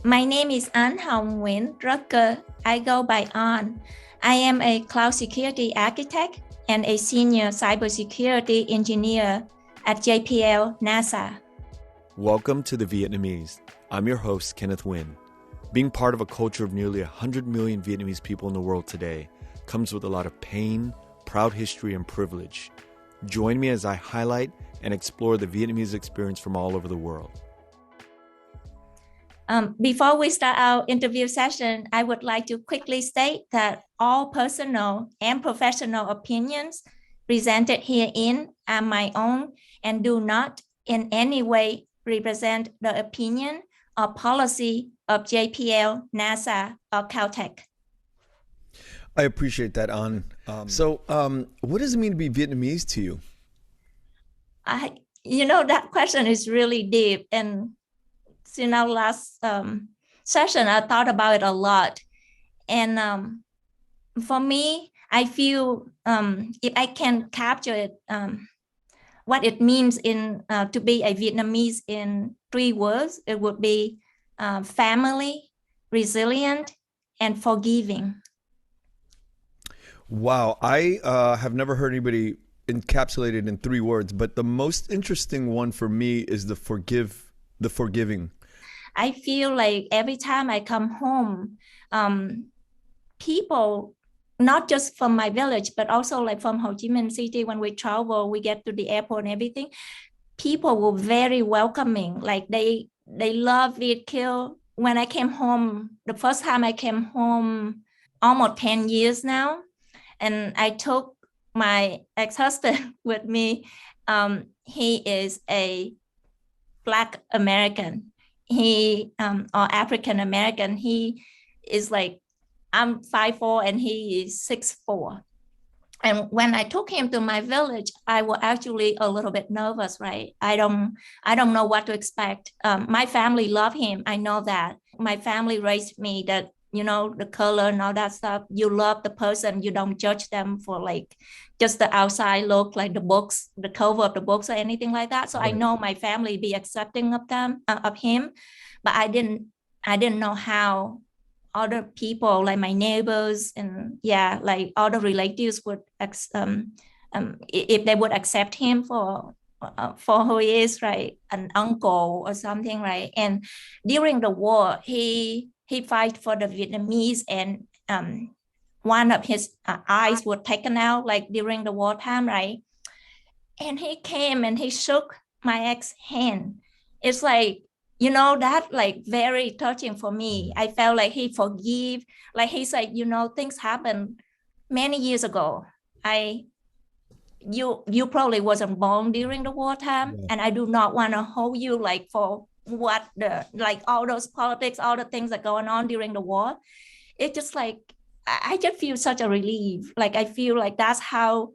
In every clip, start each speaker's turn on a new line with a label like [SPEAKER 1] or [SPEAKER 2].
[SPEAKER 1] My name is Anh Hong Rucker. I go by An. I am a cloud security architect and a senior cybersecurity engineer at JPL NASA.
[SPEAKER 2] Welcome to the Vietnamese. I'm your host, Kenneth Nguyen. Being part of a culture of nearly 100 million Vietnamese people in the world today comes with a lot of pain, proud history, and privilege. Join me as I highlight and explore the Vietnamese experience from all over the world.
[SPEAKER 1] Before we start our interview session, I would like to quickly state that all personal and professional opinions presented herein are my own and do not in any way represent the opinion or policy of JPL, NASA, or Caltech.
[SPEAKER 3] I appreciate that, An. What does it mean to be Vietnamese to you?
[SPEAKER 1] That question is really deep. And in our last session, I thought about it a lot. And for me, I feel if I can capture it, what it means to be a Vietnamese in 3 words, it would be family, resilient, and forgiving.
[SPEAKER 3] Wow, I have never heard anybody encapsulated in 3 words, but the most interesting one for me is the forgiving.
[SPEAKER 1] I feel like every time I come home, people, not just from my village, but also like from Ho Chi Minh City, when we travel, we get to the airport and everything, people were very welcoming. Like they love Vietkill. When I came home, the first time I came home, almost 10 years now, and I took my ex-husband with me. He is a Black American. Or African American. He is like, I'm 5'4" and he is 6'4". And when I took him to my village, I was actually a little bit nervous, right? I don't know what to expect. My family love him. I know that. My family raised me that, the color and all that stuff. You love the person. You don't judge them for like just the outside look, like the books, the cover of the books or anything like that. So I know my family be accepting of him, but I didn't know how other people, like my neighbors and like other relatives would if they would accept him for who he is, right? An uncle or something, right? And during the war, he fight for the Vietnamese, and one of his eyes were taken out, like during the wartime, right? And he came and he shook my ex hand. It's like, that like very touching for me. I felt like he forgive, like he said, things happened many years ago. You probably wasn't born during the wartime, and I do not want to hold you like for what like all those politics, all the things that going on during the war. It's just like I just feel such a relief. Like I feel like that's how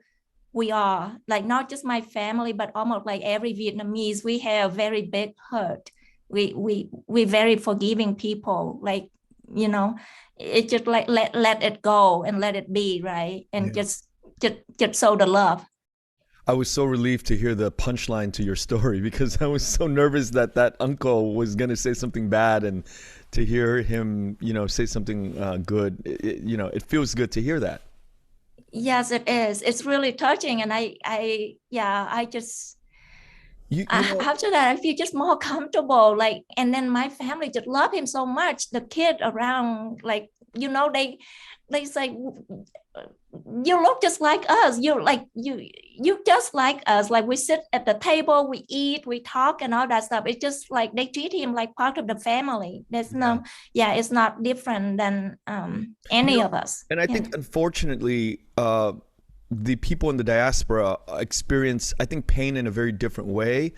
[SPEAKER 1] we are, like not just my family, but almost like every Vietnamese. We have very big hurt. We very forgiving people. Like, it just like let it go and let it be, right? And just show the love.
[SPEAKER 3] I was so relieved to hear the punchline to your story because I was so nervous that uncle was going to say something bad, and to hear him, say something good, it feels good to hear that.
[SPEAKER 1] Yes, it is. It's really touching. And I just, after that, I feel just more comfortable. Like, and then my family just love him so much. The kid around, like, they say, you look just like us. You just like us. Like we sit at the table, we eat, we talk, and all that stuff. It's just like they treat him like part of the family. There's it's not different than any of us.
[SPEAKER 3] And I think, unfortunately, the people in the diaspora experience, I think, pain in a very different way.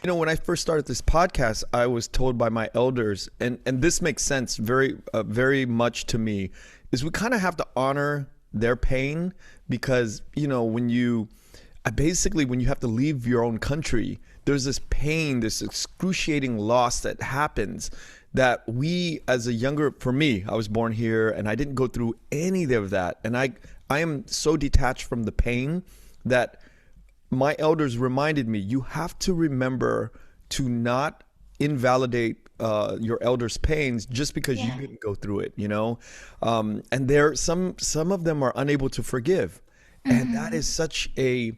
[SPEAKER 3] When I first started this podcast, I was told by my elders, and this makes sense very much to me, is we kind of have to honor their pain because, when you have to leave your own country, there's this pain, this excruciating loss that happens that we, for me, I was born here and I didn't go through any of that. And I am so detached from the pain that my elders reminded me, you have to remember to not invalidate your elders' pains just because you
[SPEAKER 1] Yeah.
[SPEAKER 3] didn't go through it, you know. And there some of them are unable to forgive, and that is such a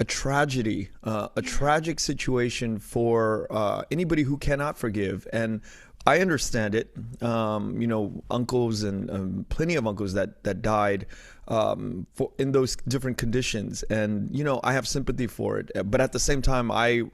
[SPEAKER 3] tragedy, a tragic situation for anybody who cannot forgive. And I understand it. You know, uncles and plenty of uncles that died for in those different conditions, and you know, I have sympathy for it. But at the same time, I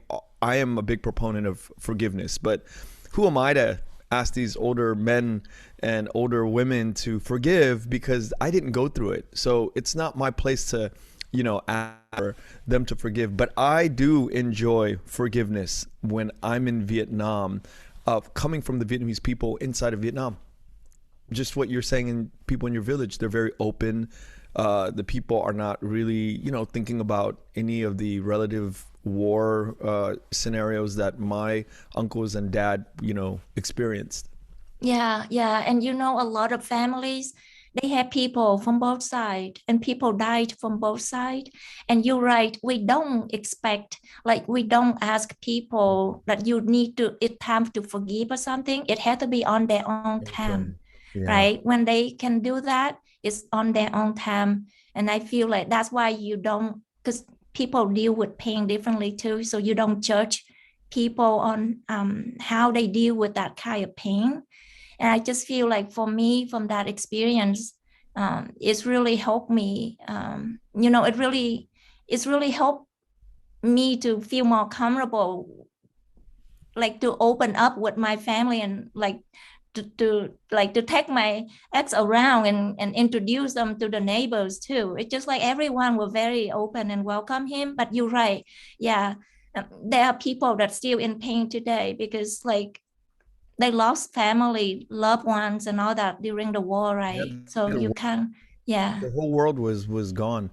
[SPEAKER 3] am a big proponent of forgiveness. But who am I to ask these older men and older women to forgive, because I didn't go through it? So it's not my place to, you know, ask for them to forgive. But I do enjoy forgiveness when I'm in Vietnam, coming from the Vietnamese people inside of Vietnam. Just what you're saying, in people in your village, they're very open. The people are not really, you know, thinking about any of the relative war scenarios that my uncles and dad, you know, experienced.
[SPEAKER 1] Yeah, yeah. And you know, a lot of families, they have people from both sides and people died from both sides. And you're right, we don't expect, like we don't ask people that you need to, it's time to forgive or something. It has to be on their own
[SPEAKER 3] Okay.
[SPEAKER 1] time,
[SPEAKER 3] Yeah.
[SPEAKER 1] right? When they can do that, it's on their own time. And I feel like that's why you don't, because people deal with pain differently too. So you don't judge people on how they deal with that kind of pain. And I just feel like for me, from that experience, it's really helped me. You know, it's really helped me to feel more comfortable, like to open up with my family and like to take my ex around and introduce them to the neighbors too. It's just like everyone were very open and welcome him. But you're right, yeah, there are people that still in pain today because like they lost family, loved ones, and all that during the war,
[SPEAKER 3] Yeah.
[SPEAKER 1] right? So you can, yeah.
[SPEAKER 3] The whole world was gone.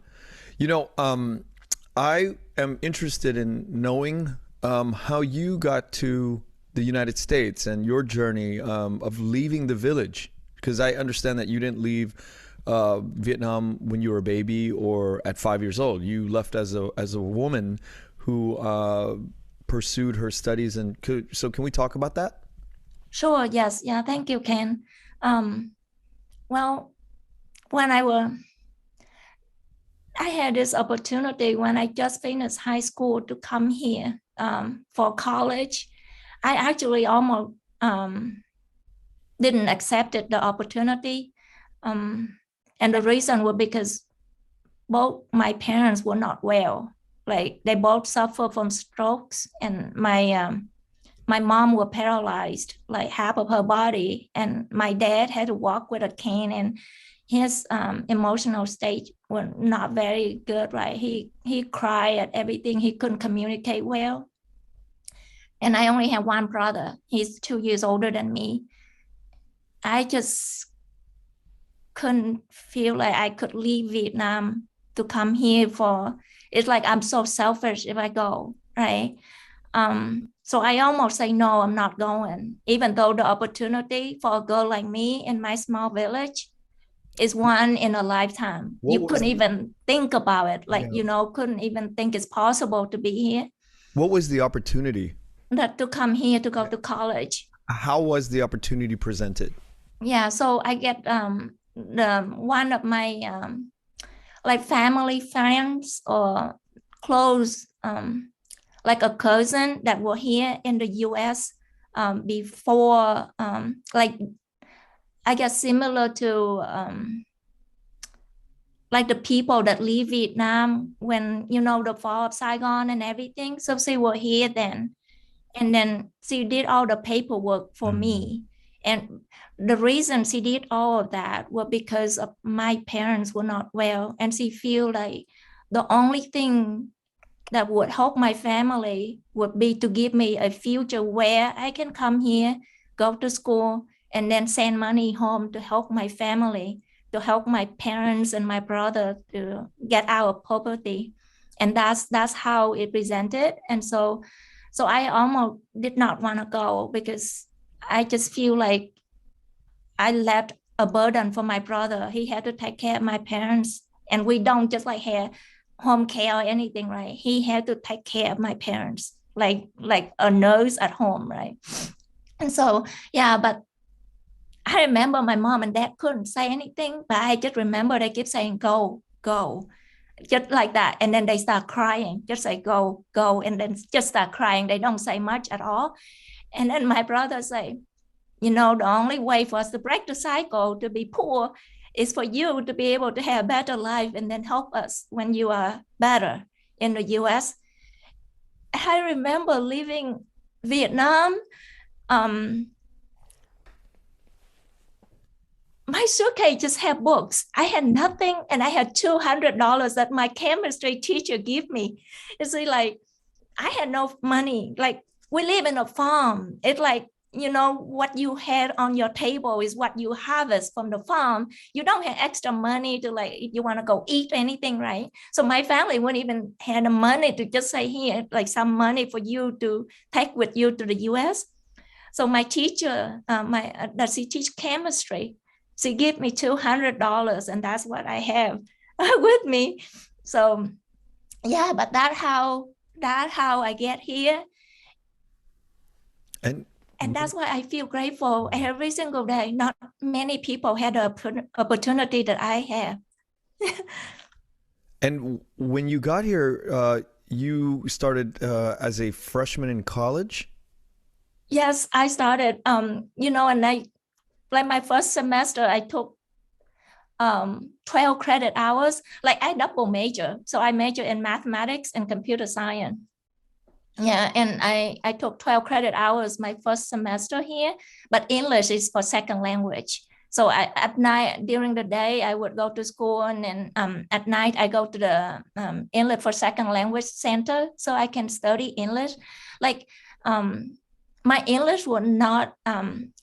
[SPEAKER 3] You know, I am interested in knowing how you got to the United States and your journey of leaving the village, because I understand that you didn't leave Vietnam when you were a baby or at 5 years old. You left as a woman who pursued her studies. And so can we talk about that?
[SPEAKER 1] Sure, yes, yeah, thank you, Ken. Um, well, when I had this opportunity when I just finished high school to come here for college. I actually almost didn't accept it, the opportunity. Um, and the reason was because both my parents were not well. Like they both suffer from strokes, and my mom was paralyzed, like half of her body, and my dad had to walk with a cane, and his emotional state was not very good. Right, he cried at everything. He couldn't communicate well, and I only have one brother. He's 2 years older than me. I just couldn't feel like I could leave Vietnam to come here for. It's like I'm so selfish if I go, right? So I almost say no, I'm not going, even though the opportunity for a girl like me in my small village is one in a lifetime.
[SPEAKER 3] What
[SPEAKER 1] You
[SPEAKER 3] was
[SPEAKER 1] couldn't even think about it, like
[SPEAKER 3] Yeah.
[SPEAKER 1] you know, couldn't even think it's possible to be here,
[SPEAKER 3] What was the opportunity?
[SPEAKER 1] that to come here to go to college.
[SPEAKER 3] How was the opportunity presented?
[SPEAKER 1] Yeah, so I get the one of my like family friends or close like a cousin that were here in the US before like I guess similar to like the people that leave Vietnam when you know the fall of Saigon and everything. So she were here then, and then she did all the paperwork for me. And the reason she did all of that was because of my parents were not well, and she feel like the only thing that would help my family would be to give me a future where I can come here, go to school, and then send money home to help my family, to help my parents and my brother to get out of poverty. And that's how it presented. And so I almost did not want to go because I just feel like I left a burden for my brother. He had to take care of my parents, and we don't just like have home care or anything, right? He had to take care of my parents, like a nurse at home, right? And so, yeah, but I remember my mom and dad couldn't say anything, but I just remember they keep saying, go, go, just like that. And then they start crying, just say, go, go. And then just start crying. They don't say much at all. And then my brother say, you know, the only way for us to break the cycle to be poor is for you to be able to have a better life and then help us when you are better in the US. I remember leaving Vietnam. My suitcase just had books. I had nothing, and I had $200 that my chemistry teacher gave me. It's like I had no money. Like we live in a farm. It's like, you know, what you had on your table is what you harvest from the farm. You don't have extra money to like if you want to go eat anything, right? So my family wouldn't even have the money to just say here, like some money for you to take with you to the US. So my teacher, she teach chemistry. She gave me $200, and that's what I have with me. So yeah, but that's how I get here. And that's why I feel grateful every single day. Not many people had the opportunity that I have.
[SPEAKER 3] And when you got here, you started as a freshman in college?
[SPEAKER 1] Yes, I started, you know, and I, like my first semester, I took 12 credit hours. Like I double major. So I major in mathematics and computer science. Yeah, and I took 12 credit hours my first semester here, but English is for second language. So at night, during the day, I would go to school, and then at night, I go to the English for second language center so I can study English. Like my English would not,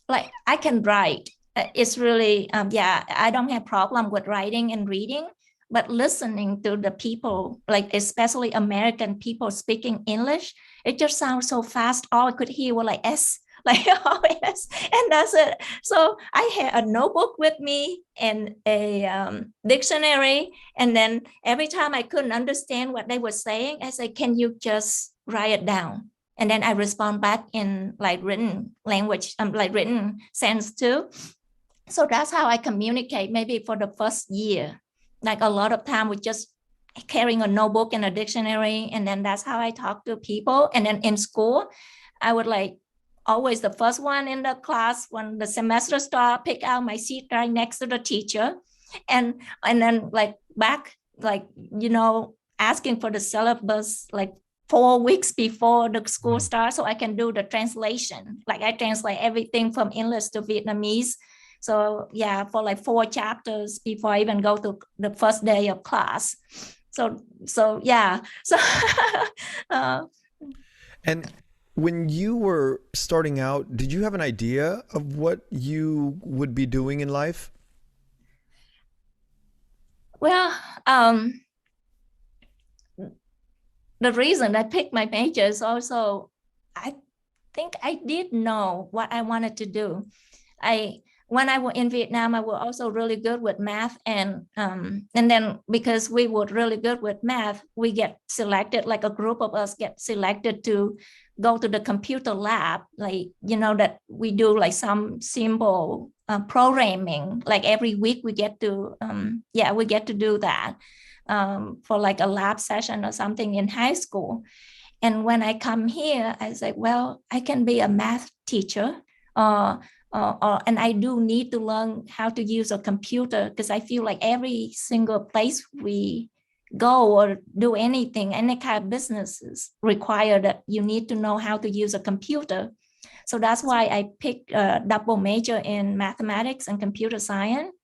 [SPEAKER 1] like I can write. It's really, yeah, I don't have problem with writing and reading, but listening to the people, like especially American people speaking English, it just sounds so fast. All I could hear were like S, like oh yes, and that's it. So I had a notebook with me and a dictionary, and then every time I couldn't understand what they were saying, I said, "Can you just write it down?" And then I respond back in like written language, like written sense too. So that's how I communicate. Maybe for the first year, like a lot of time we just carrying a notebook and a dictionary, and then that's how I talk to people. And then in school, I would like always the first one in the class when the semester start, pick out my seat right next to the teacher, and then like back, like, you know, asking for the syllabus like 4 weeks before the school starts so I can do the translation. Like I translate everything from English to Vietnamese. So yeah, for like 4 chapters before I even go to the first day of class. So yeah. So
[SPEAKER 3] And when you were starting out, did you have an idea of what you would be doing in life?
[SPEAKER 1] well, the reason I picked my major is also I think I did know what I wanted to do. When I was in Vietnam, I was also really good with math, and then because we were really good with math, we get selected. Like a group of us get selected to go to the computer lab. Like, you know, that we do like some simple programming. Like every week we get to we get to do that for like a lab session or something in high school. And when I come here, I say, well, I can be a math teacher. And I do need to learn how to use a computer, because I feel like every single place we go or do anything, any kind of businesses require that you need to know how to use a computer. So that's why I picked a double major in mathematics and computer science.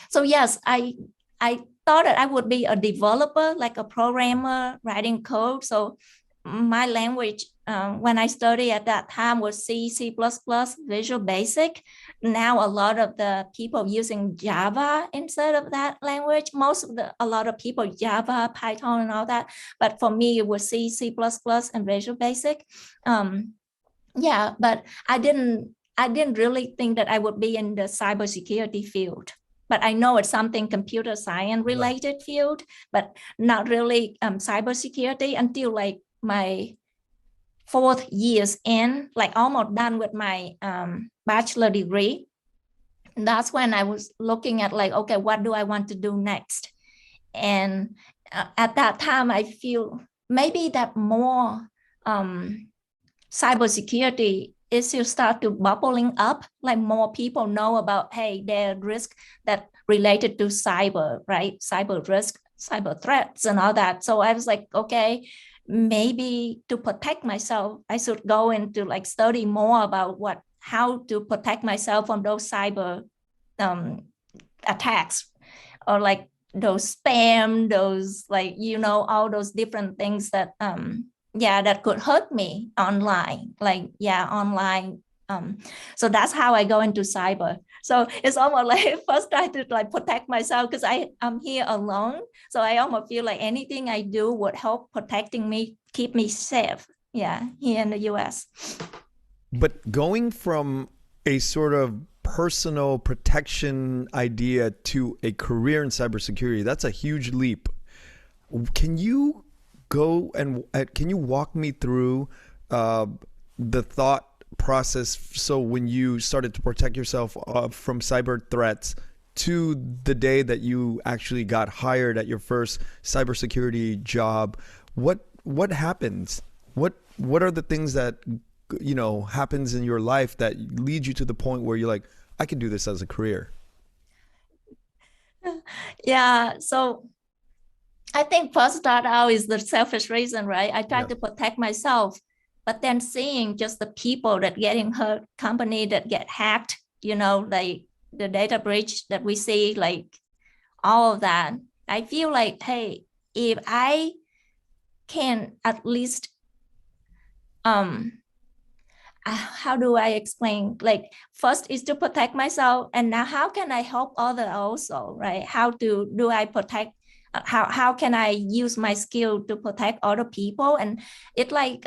[SPEAKER 1] So yes, I thought that I would be a developer, like a programmer writing code. So my language when I studied at that time was C, C++, Visual Basic. Now a lot of the people using Java instead of that language. A lot of people Java, Python, and all that. But for me, it was C, C++, and Visual Basic. Yeah, but I didn't really think that I would be in the cybersecurity field. But I know it's something computer science related field, but not really cybersecurity until like my fourth years in, like almost done with my bachelor degree. That's when I was looking at like, okay, what do I want to do next? And at that time, I feel maybe that more cybersecurity issues start to bubbling up, like more people know about, hey, there are risks that related to cyber, right? Cyber risk, cyber threats and all that. So I was like, okay, maybe to protect myself, I should go into like study more about how to protect myself from those cyber attacks, or like those spam, those like, all those different things that that could hurt me online, like online. So that's how I go into cyber. So it's almost like first try to like protect myself because I'm here alone. So I almost feel like anything I do would help protecting me, keep me safe. Yeah, here in the US.
[SPEAKER 3] But going from a sort of personal protection idea to a career in cybersecurity, that's a huge leap. Can you go and can you walk me through the thought process? So when you started to protect yourself from cyber threats to the day that you actually got hired at your first cybersecurity job, what happens? What are the things that happens in your life that leads you to the point where you're like, I can do this as a career?
[SPEAKER 1] Yeah, so I think first start out is the selfish reason, right? I try to protect myself, but then seeing just the people that getting hurt, company that get hacked, like the data breach that we see, like all of that. I feel like, hey, if I can at least, how do I explain? Like first is to protect myself, and now how can I help other also, right? How do I protect? How can I use my skill to protect other people? And it like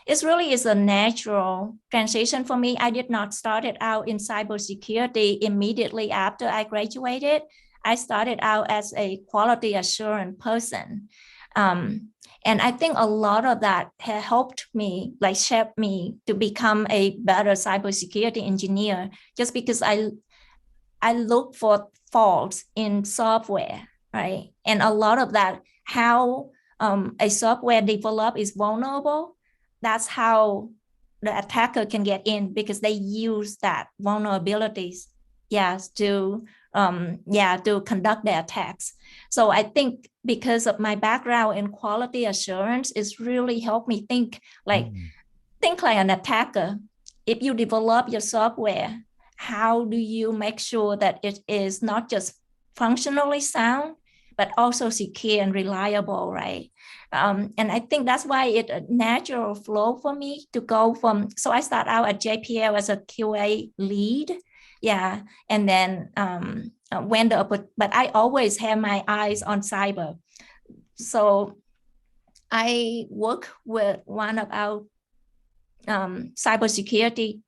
[SPEAKER 1] it really is a natural transition for me. I did not start it out in cybersecurity immediately after I graduated. I started out as a quality assurance person. And I think a lot of that helped me, like shaped me to become a better cybersecurity engineer, just because I look for faults in software, right? And a lot of that, how a software developed is vulnerable. That's how the attacker can get in, because they use that vulnerabilities, to conduct their attacks. So I think because of my background in quality assurance, it's really helped me think like an attacker. If you develop your software, how do you make sure that it is not just functionally sound, but also secure and reliable, right? And I think that's why it's a natural flow for me to go from, so I start out at JPL as a QA lead. Yeah. And then but I always have my eyes on cyber. So I work with one of our cybersecurity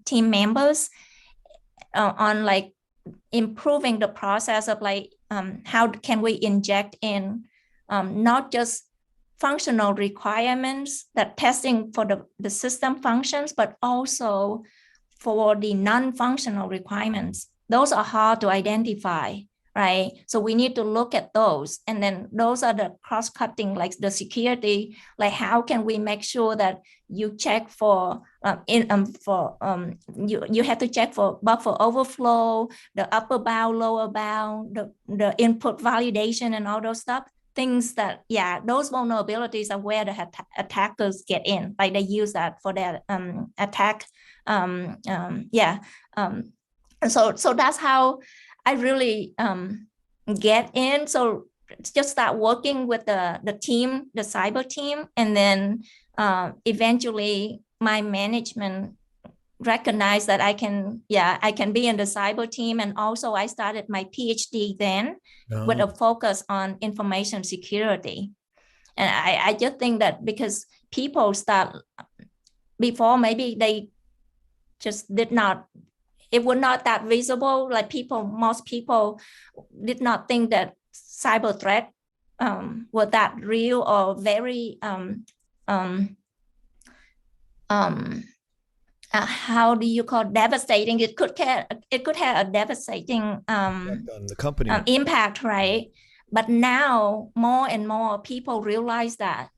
[SPEAKER 1] team members on like improving the process of like how can we inject in not just functional requirements that testing for the system functions, but also for the non-functional requirements. Those are hard to identify, right? So we need to look at those. And then those are the cross-cutting, like the security, like how can we make sure that you check for, you have to check for buffer overflow, the upper bound, lower bound, the input validation and all those stuff. Things that, those vulnerabilities are where the attackers get in, like they use that for their attack. So that's how I really get in. So just start working with the team, the cyber team, and then eventually my management recognized that I can be in the cyber team. And also I started my PhD then with a focus on information security. And I just think that because people start before, maybe they just did not, it was not that visible. Like most people did not think that cyber threat were that real or very um, how do you call devastating? It could have a devastating
[SPEAKER 3] on the company.
[SPEAKER 1] impact, right? But now more and more people realize that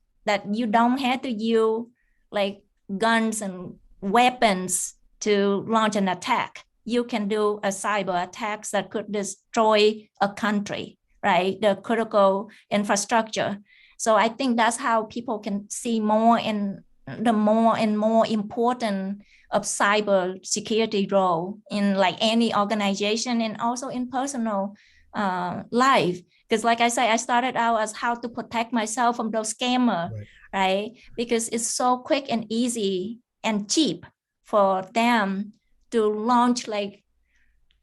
[SPEAKER 1] you don't have to use like guns and weapons to launch an attack. You can do a cyber attacks that could destroy a country, right? The critical infrastructure. So I think that's how people can see more and more important of cyber security role in like any organization and also in personal life. Because like I say, I started out as how to protect myself from those scammers, right? Because it's so quick and easy and cheap for them to launch like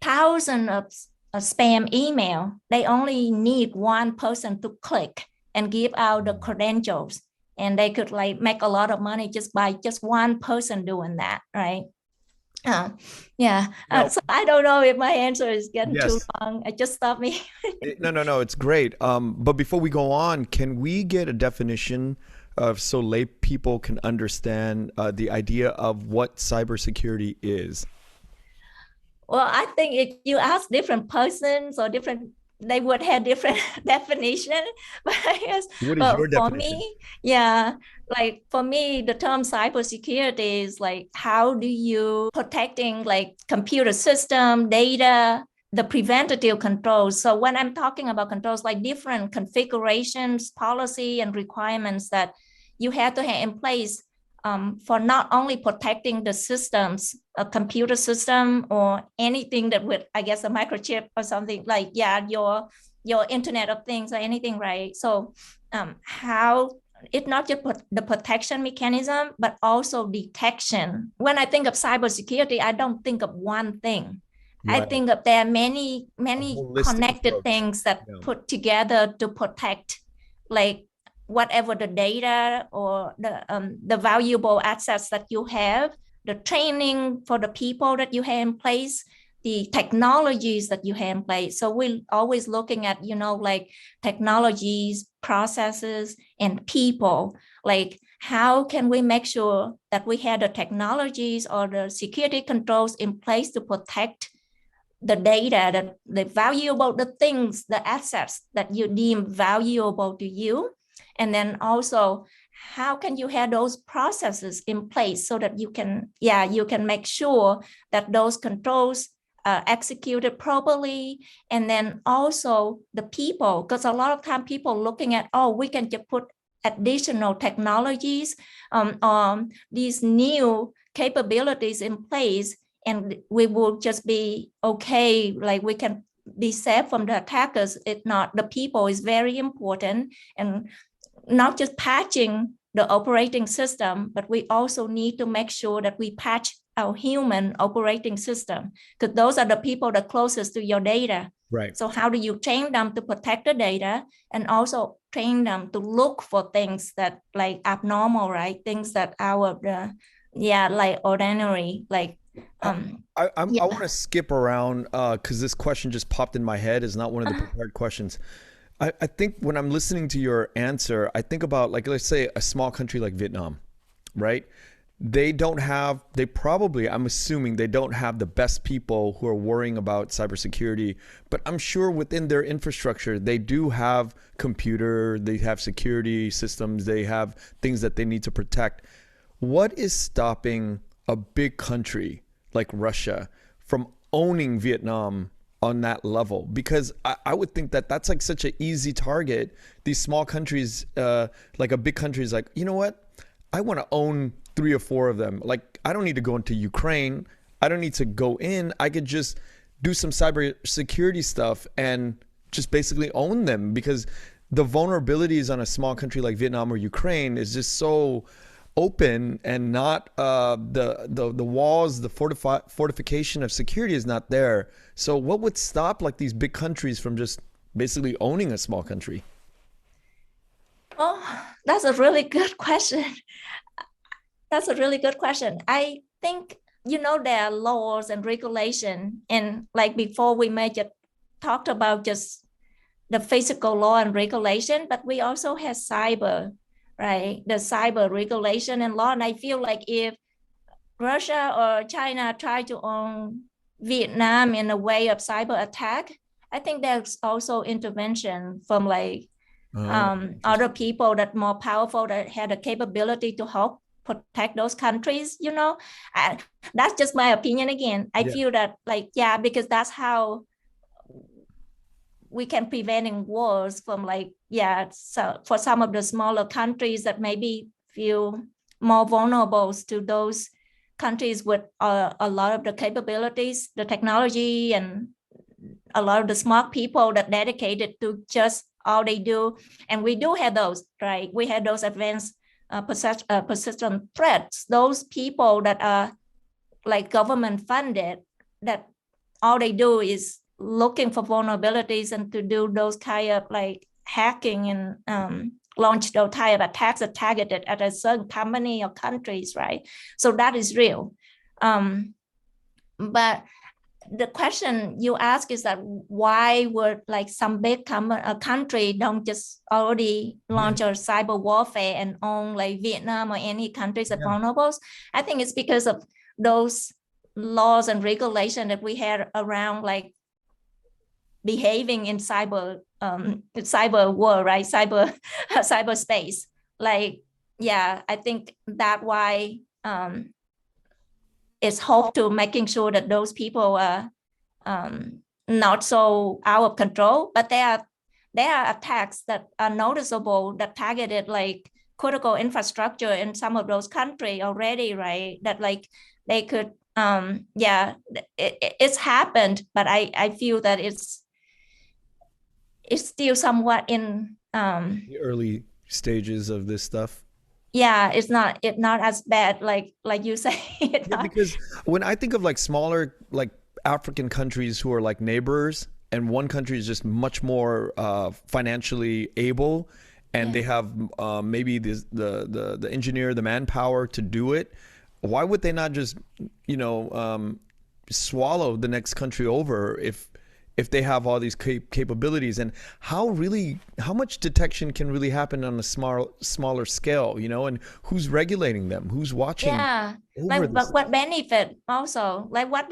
[SPEAKER 1] thousands of spam email. They only need one person to click and give out the credentials, and they could like make a lot of money just by just one person doing that, right? So I don't know if my answer is getting too long. I just stop me.
[SPEAKER 3] No, it's great. But before we go on, can we get a definition of so lay people can understand the idea of what cybersecurity is?
[SPEAKER 1] Well, I think if you ask different persons or different, they would have different definition. But I guess
[SPEAKER 3] what is your definition?
[SPEAKER 1] Like for me, the term cybersecurity is like how do you protecting like computer system, data, the preventative controls. So when I'm talking about controls, like different configurations, policy, and requirements that you have to have in place for not only protecting the systems, a computer system or anything that with, I guess, a microchip or something like, your Internet of Things or anything, right? So how it's not just the protection mechanism, but also detection. When I think of cybersecurity, I don't think of one thing. Right. I think of there are many connected approach. Things that put together to protect, like whatever the data or the valuable assets that you have, the training for the people that you have in place, the technologies that you have in place. So we're always looking at, like technologies, processes, and people. Like how can we make sure that we have the technologies or the security controls in place to protect the data, the valuable, the things, the assets that you deem valuable to you. And then also, how can you have those processes in place so that you can make sure that those controls are executed properly. And then also the people, because a lot of time people looking at, we can just put additional technologies, these new capabilities in place, and we will just be okay, like we can be safe from the attackers. If not, the people is very important, and not just patching the operating system, but we also need to make sure that we patch our human operating system, because those are the people that closest to your data.
[SPEAKER 3] Right.
[SPEAKER 1] So how do you train them to protect the data and also train them to look for things that like abnormal, right? Things that like ordinary, like
[SPEAKER 3] I want to skip around because this question just popped in my head. Is not one of the prepared questions. I think when I'm listening to your answer, I think about, like, let's say a small country like Vietnam, right? I'm assuming they don't have the best people who are worrying about cybersecurity, but I'm sure within their infrastructure, they do have they have security systems, they have things that they need to protect. What is stopping a big country like Russia from owning Vietnam on that level? Because I would think that that's like such an easy target. These small countries, like a big country is like, you know what? I want to own 3 or 4 of them. Like, I don't need to go into Ukraine. I don't need to go in. I could just do some cybersecurity stuff and just basically own them, because the vulnerabilities on a small country like Vietnam or Ukraine is just so open, and not the walls, the fortification of security is not there. So what would stop like these big countries from just basically owning a small country?
[SPEAKER 1] Oh, that's a really good question. That's a really good question. I think, there are laws and regulation, and like before we may just talked about just the physical law and regulation, but we also have cyber right? The cyber regulation and law. And I feel like if Russia or China try to own Vietnam in a way of cyber attack, I think there's also intervention from like other people that more powerful that had the capability to help protect those countries, you know. That's just my opinion again. I feel that like, yeah, because that's how we can preventing wars from like, yeah, so for some of the smaller countries that maybe feel more vulnerable to those countries with a lot of the capabilities, the technology, and a lot of the smart people that dedicated to just all they do. And we do have those, right? We have those advanced persistent threats, those people that are like government funded, that all they do is looking for vulnerabilities and to do those kind of like hacking and launch those type of attacks that targeted at a certain company or countries, right? So that is real. But the question you ask is that why would like some big country don't just already launch a cyber warfare and own like Vietnam or any countries that vulnerable? I think it's because of those laws and regulation that we had around like behaving in cyber world, right? Cyberspace. Like, yeah, I think that why it's hope to making sure that those people are not so out of control, but there are attacks that are noticeable that targeted like critical infrastructure in some of those countries already, right? That like they could it's happened, but I feel that it's still somewhat in
[SPEAKER 3] the early stages of this stuff.
[SPEAKER 1] Yeah, it's not as bad like you say.
[SPEAKER 3] Because when I think of like smaller like African countries who are like neighbors, and one country is just much more financially able, and they have maybe the engineer, the manpower to do it. Why would they not just swallow the next country over if they have all these capabilities? And how much detection can really happen on a smaller scale, and who's regulating them, who's watching?
[SPEAKER 1] But what benefit also, like what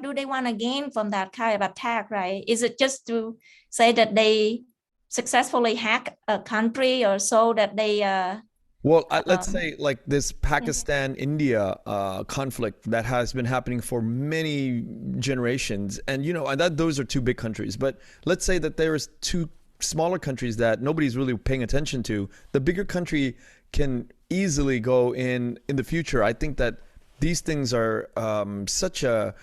[SPEAKER 1] do they want to gain from that kind of attack, right? Is it just to say that they successfully hack a country, or so that they
[SPEAKER 3] well, let's say like this Pakistan-India conflict that has been happening for many generations, and and that those are two big countries. But let's say that there's two smaller countries that nobody's really paying attention to. The bigger country can easily go in the future. I think that these things are such a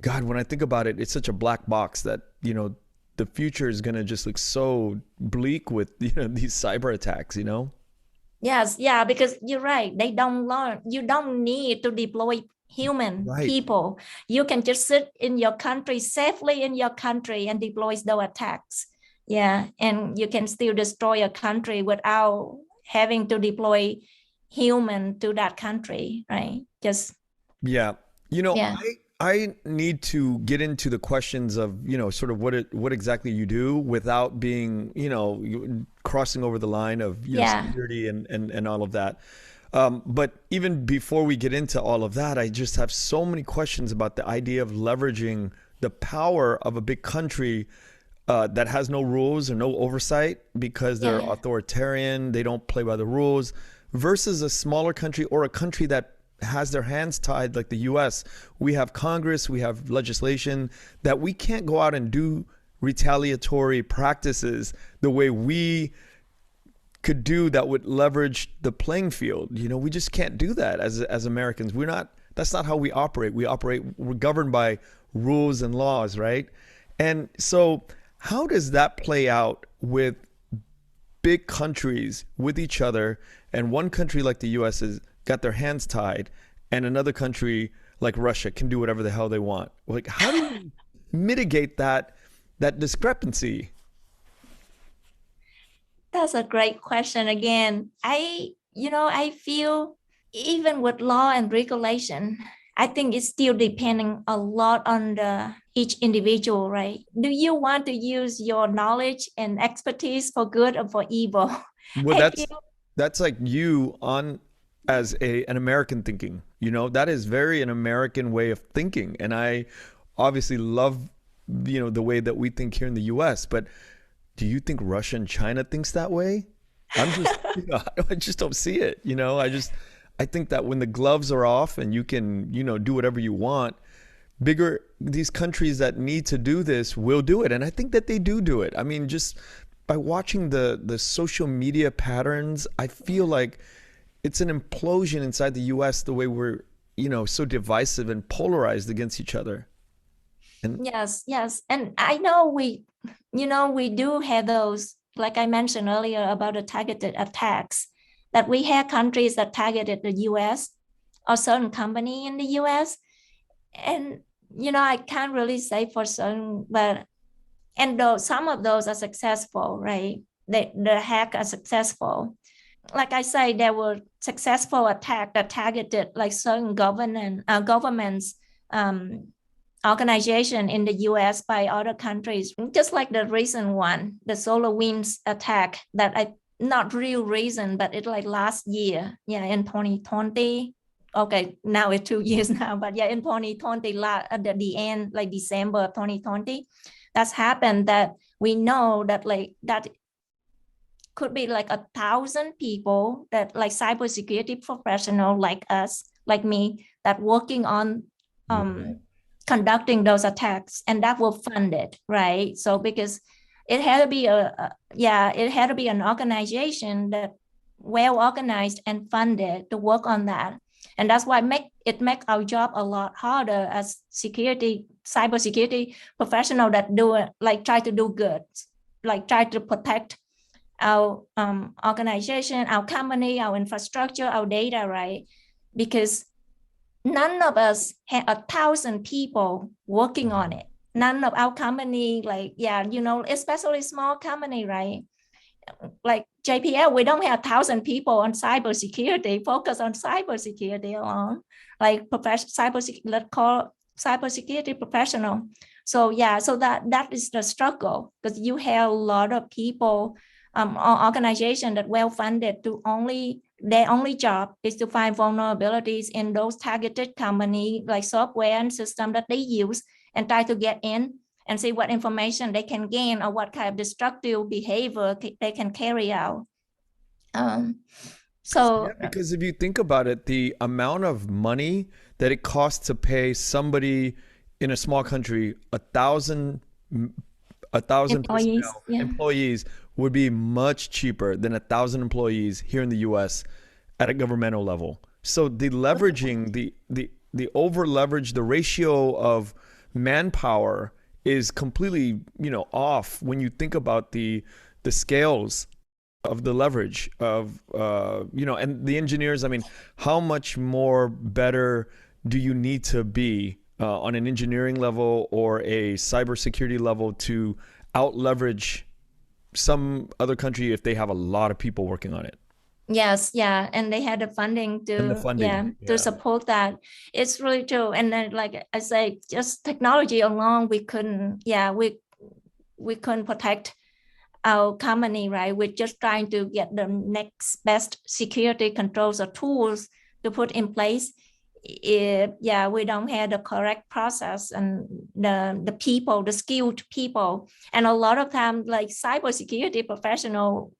[SPEAKER 3] when I think about it, it's such a black box that the future is going to just look so bleak with these cyber attacks.
[SPEAKER 1] Yes, yeah, because you're right. They don't learn. You don't need to deploy human people. You can just sit in your country, safely in your country, and deploy those attacks. Yeah, and you can still destroy a country without having to deploy human to that country, right? Just
[SPEAKER 3] I need to get into the questions of sort of what exactly you do without being crossing over the line of security and all of that. But even before we get into all of that, I just have so many questions about the idea of leveraging the power of a big country that has no rules or no oversight because they're authoritarian, they don't play by the rules, versus a smaller country or a country that has their hands tied like the US. We have Congress, we have legislation that we can't go out and do retaliatory practices the way we could do that would leverage the playing field. We just can't do that as Americans. That's not how we operate. We're governed by rules and laws, right? And so how does that play out with big countries with each other, and one country like the US has got their hands tied, and another country like Russia can do whatever the hell they want? Like, how do you mitigate that discrepancy?
[SPEAKER 1] That's a great question. Again, I feel even with law and regulation, I think it's still depending a lot on each individual, right? Do you want to use your knowledge and expertise for good or for evil?
[SPEAKER 3] Well, That's like you on as an American thinking, that is very an American way of thinking. And I obviously love, the way that we think here in the US, but do you think Russia and China thinks that way? I'm just, I just don't see it. I think that when the gloves are off and you can, do whatever you want, these countries that need to do this will do it. And I think that they do it. I mean, just by watching the social media patterns, I feel like it's an implosion inside the US, the way we're, so divisive and polarized against each other. And
[SPEAKER 1] yes. And I know we do have those, like I mentioned earlier about the targeted attacks, that we have countries that targeted the US or certain company in the US. And, I can't really say for certain, but, and though some of those are successful, right? The hack are successful. Like I say, there were successful attacks that targeted like certain governments, organization in the US by other countries, just like the recent one, the SolarWinds attack that not real reason, but it's like last year, in 2020. Okay, now it's 2 years now, but in 2020, at the end, like December of 2020, that's happened, that we know that like that could be like 1,000 people that like cybersecurity professional like us, like me, that working on conducting those attacks, and that will fund it, right? So because it had to be an organization that well organized and funded to work on that. And that's why make our job a lot harder as cybersecurity professional that try to do good, like try to protect our organization, our company, our infrastructure, our data, right? Because none of us had 1,000 people working on it. None of our company, especially small company, right? Like JPL, we don't have 1,000 people on cybersecurity, focus on cybersecurity alone, like let's call cybersecurity professional. So that is the struggle, because you have a lot of people or organization that well funded their only job is to find vulnerabilities in those targeted company, like software and system that they use, and try to get in and see what information they can gain or what kind of destructive behavior they can carry out.
[SPEAKER 3] Because if you think about it, the amount of money that it costs to pay somebody in a small country 1,000
[SPEAKER 1] employees,
[SPEAKER 3] employees would be much cheaper than 1,000 employees here in the US at a governmental level. So the leveraging, the over leverage, the ratio of manpower is completely, off when you think about the scales of the leverage of, and the engineers. I mean, how much more better do you need to be on an engineering level or a cybersecurity level to out leverage some other country if they have a lot of people working on it?
[SPEAKER 1] Yes, and they had the funding to support that. It's really true. And then, like I say, just technology alone, we couldn't protect our company, right? We're just trying to get the next best security controls or tools to put in place. We don't have the correct process and the people, the skilled people, and a lot of times, like cybersecurity professional,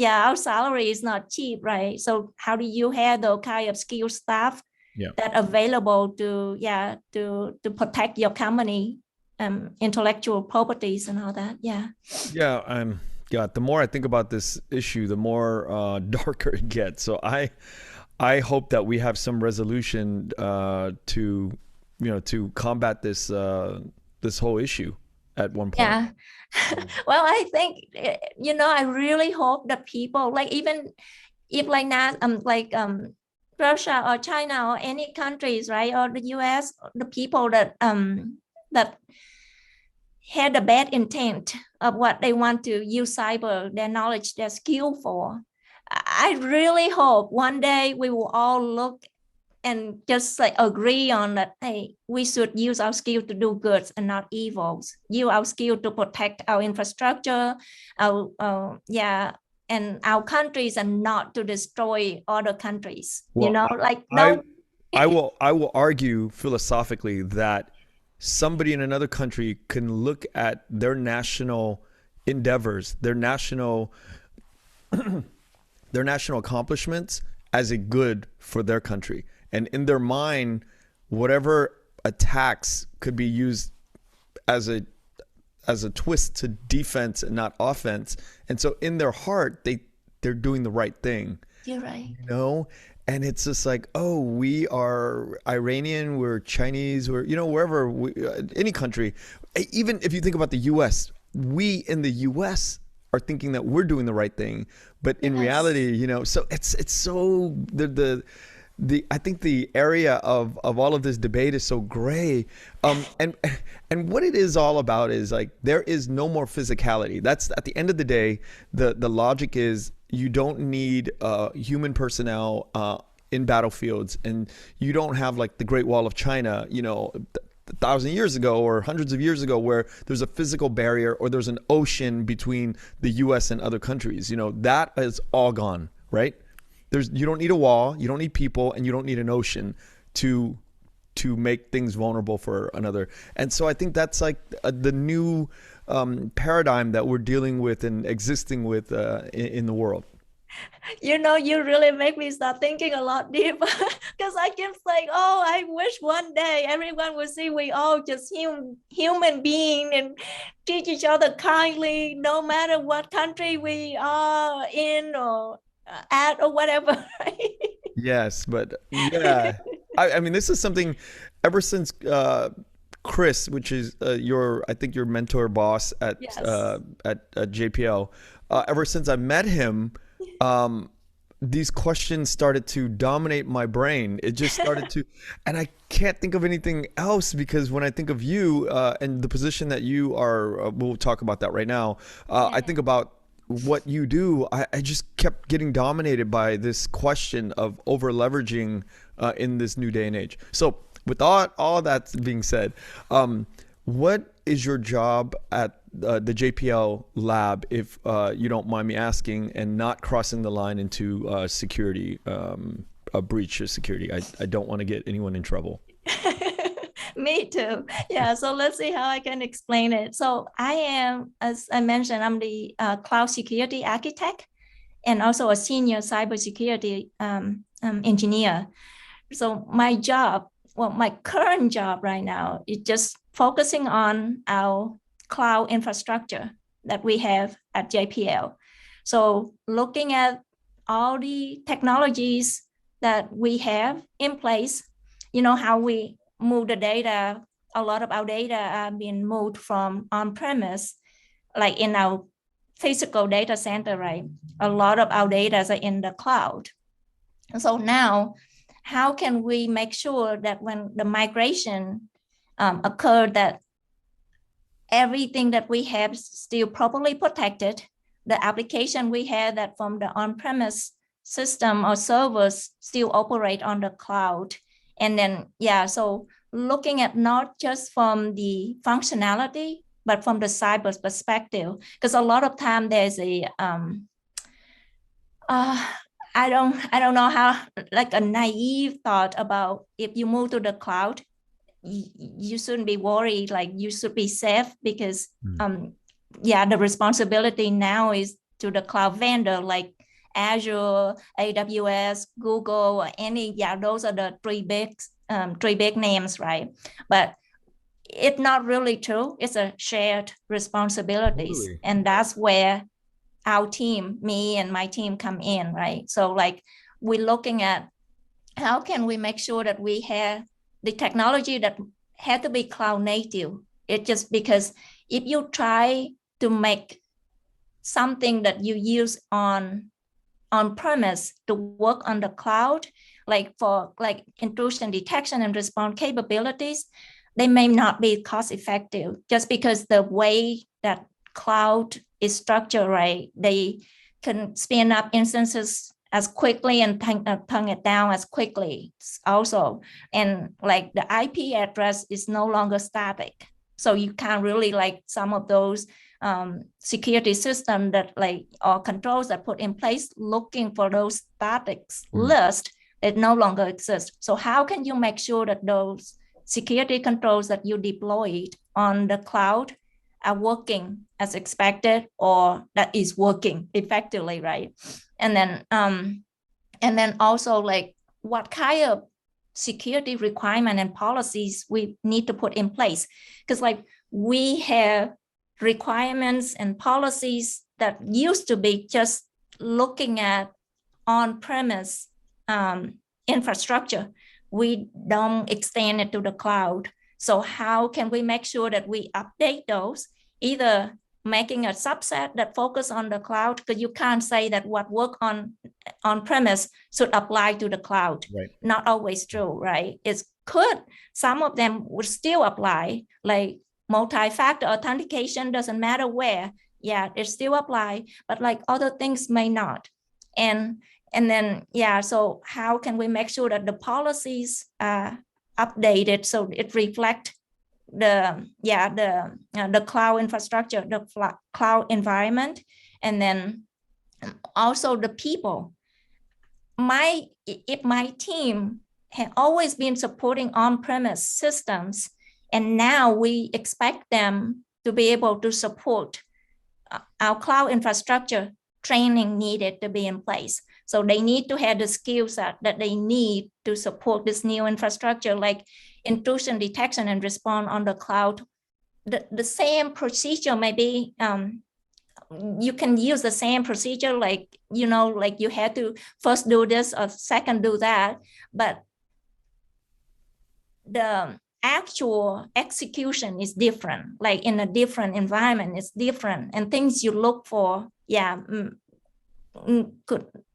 [SPEAKER 1] our salary is not cheap, right? So how do you have the kind of skilled staff that available to protect your company, intellectual properties and all that?
[SPEAKER 3] The more I think about this issue, the more darker it gets. So I hope that we have some resolution to combat this whole issue at one point.
[SPEAKER 1] Well, I think I really hope that people, like, even if like now Russia or China or any countries, right, or the US, the people that had a bad intent of what they want to use cyber, their knowledge, their skill for, I really hope one day we will all look and just like agree on that, hey, we should use our skill to do good and not evils. Use our skill to protect our infrastructure, and and our countries are not to destroy other countries.
[SPEAKER 3] Well,
[SPEAKER 1] You know, like
[SPEAKER 3] I
[SPEAKER 1] no.
[SPEAKER 3] I will argue philosophically that somebody in another country can look at their national endeavors, their national accomplishments as a good for their country. And in their mind, whatever attacks could be used as a twist to defense and not offense. And so in their heart, they're doing the right thing.
[SPEAKER 1] You're right.
[SPEAKER 3] You know? And it's just like, oh, we are Iranian, we're Chinese, we're, you know, wherever, any country. Even if you think about the U.S., we in the U.S. are thinking that we're doing the right thing, but in reality, you know, so it's so the I think the area of all of this debate is so gray, and what it is all about is like there is no more physicality. That's at the end of the day, the logic is you don't need human personnel in battlefields, and you don't have like the Great Wall of China, you know, 1,000 years ago or hundreds of years ago, where there's a physical barrier or there's an ocean between the U.S. and other countries. You know, that is all gone, right? You don't need a wall, you don't need people, and you don't need an ocean to make things vulnerable for another. And so I think that's like the new paradigm that we're dealing with and existing with in the world.
[SPEAKER 1] You know, you really make me start thinking a lot deeper because I keep like, oh, I wish one day everyone would see we all just human being and treat each other kindly, no matter what country we are in or at or whatever. Right?
[SPEAKER 3] Yes, but yeah, I mean, this is something ever since Chris, which is I think your mentor boss at
[SPEAKER 1] Yes.
[SPEAKER 3] At JPL, ever since I met him, these questions started to dominate my brain. It just started to, and I can't think of anything else because when I think of you and the position that you are, we'll talk about that right now. I think about what you do. I just kept getting dominated by this question of over leveraging in this new day and age. So with all that being said, what is your job at the JPL lab, if you don't mind me asking, and not crossing the line into security, a breach of security? I don't want to get anyone in trouble.
[SPEAKER 1] Me too. Yeah. So let's see how I can explain it. So I am, as I mentioned, I'm the cloud security architect and also a senior cybersecurity engineer. So my job, well, my current job right now is just focusing on our cloud infrastructure that we have at JPL. So looking at all the technologies that we have in place, you know, how we move the data. A lot of our data are being moved from on-premise, like in our physical data center, right? A lot of our data are in the cloud. So now, how can we make sure that when the migration occurred, that everything that we have is still properly protected, the application we have that from the on-premise system or servers still operate on the cloud. And then, yeah, so looking at not just from the functionality, but from the cyber perspective, because a lot of time there's a, I don't know how, like a naive thought about if you move to the cloud, you shouldn't be worried, like you should be safe because, yeah, the responsibility now is to the cloud vendor, like Azure, AWS, Google, any, yeah, those are the three big names, right? But it's not really true. It's a shared responsibilities.
[SPEAKER 3] Totally.
[SPEAKER 1] And that's where our team, me and my team come in, right? So like we're looking at how can we make sure that we have the technology that had to be cloud native. It's just because if you try to make something that you use on premise to work on the cloud, like for like intrusion detection and response capabilities, they may not be cost effective just because the way that cloud is structured, right? They can spin up instances as quickly and tongue it down as quickly also. And like the IP address is no longer static. So you can't really like some of those security systems that like or controls that put in place looking for those static list that no longer exist. So how can you make sure that those security controls that you deployed on the cloud are working as expected or that is working effectively, right? And then also like what kind of security requirement and policies we need to put in place, because like we have requirements and policies that used to be just looking at on-premise infrastructure. We don't extend it to the cloud. So how can we make sure that we update those, either making a subset that focus on the cloud, because you can't say that what work on premise should apply to the cloud.
[SPEAKER 3] Right.
[SPEAKER 1] Not always true, right? It could, some of them would still apply, like multi-factor authentication, doesn't matter where, yeah, it still apply, but like other things may not. And then, yeah, so how can we make sure that the policies are updated so it reflect the cloud infrastructure, the cloud environment, and then also the people. If my team had always been supporting on-premise systems, and now we expect them to be able to support our cloud infrastructure, training needed to be in place. So they need to have the skill set that they need to support this new infrastructure, like intrusion detection and response on the cloud. The same procedure maybe, you can use the same procedure, like, you know, like you had to first do this or second do that, but the actual execution is different, like in a different environment, it's different, and things you look for,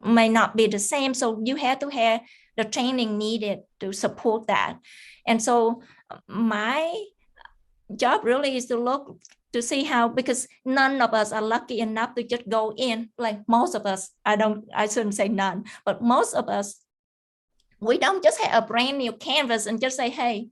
[SPEAKER 1] may not be the same. So you have to have the training needed to support that. And so my job really is to look to see how, because none of us are lucky enough to just go in, like most of us, I shouldn't say none, but most of us, we don't just have a brand new canvas and just say, hey,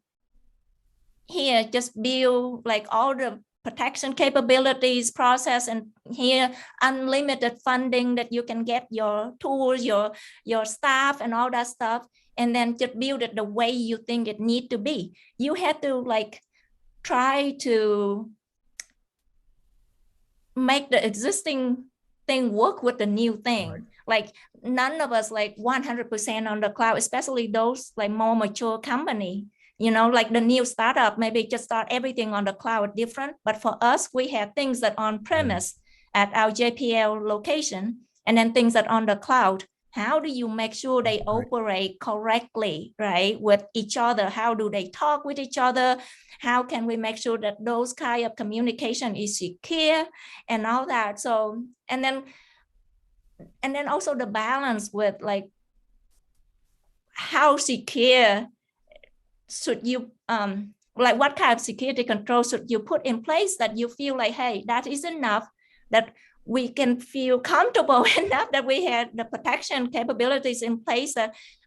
[SPEAKER 1] here, just build like all the protection capabilities process, and here unlimited funding that you can get your tools, your staff and all that stuff, and then just build it the way you think it need to be. You have to like try to make the existing thing work with the new thing. Right. Like none of us like 100% on the cloud, especially those like more mature company. You know, like the new startup, maybe just start everything on the cloud different. But for us, we have things that on premise at our JPL location, and then things that on the cloud. How do you make sure they operate correctly, right, with each other? How do they talk with each other? How can we make sure that those kind of communication is secure and all that? So, and then also the balance with like how secure should you like what kind of security control should you put in place that you feel like, hey, that is enough, that we can feel comfortable enough that we have the protection capabilities in place,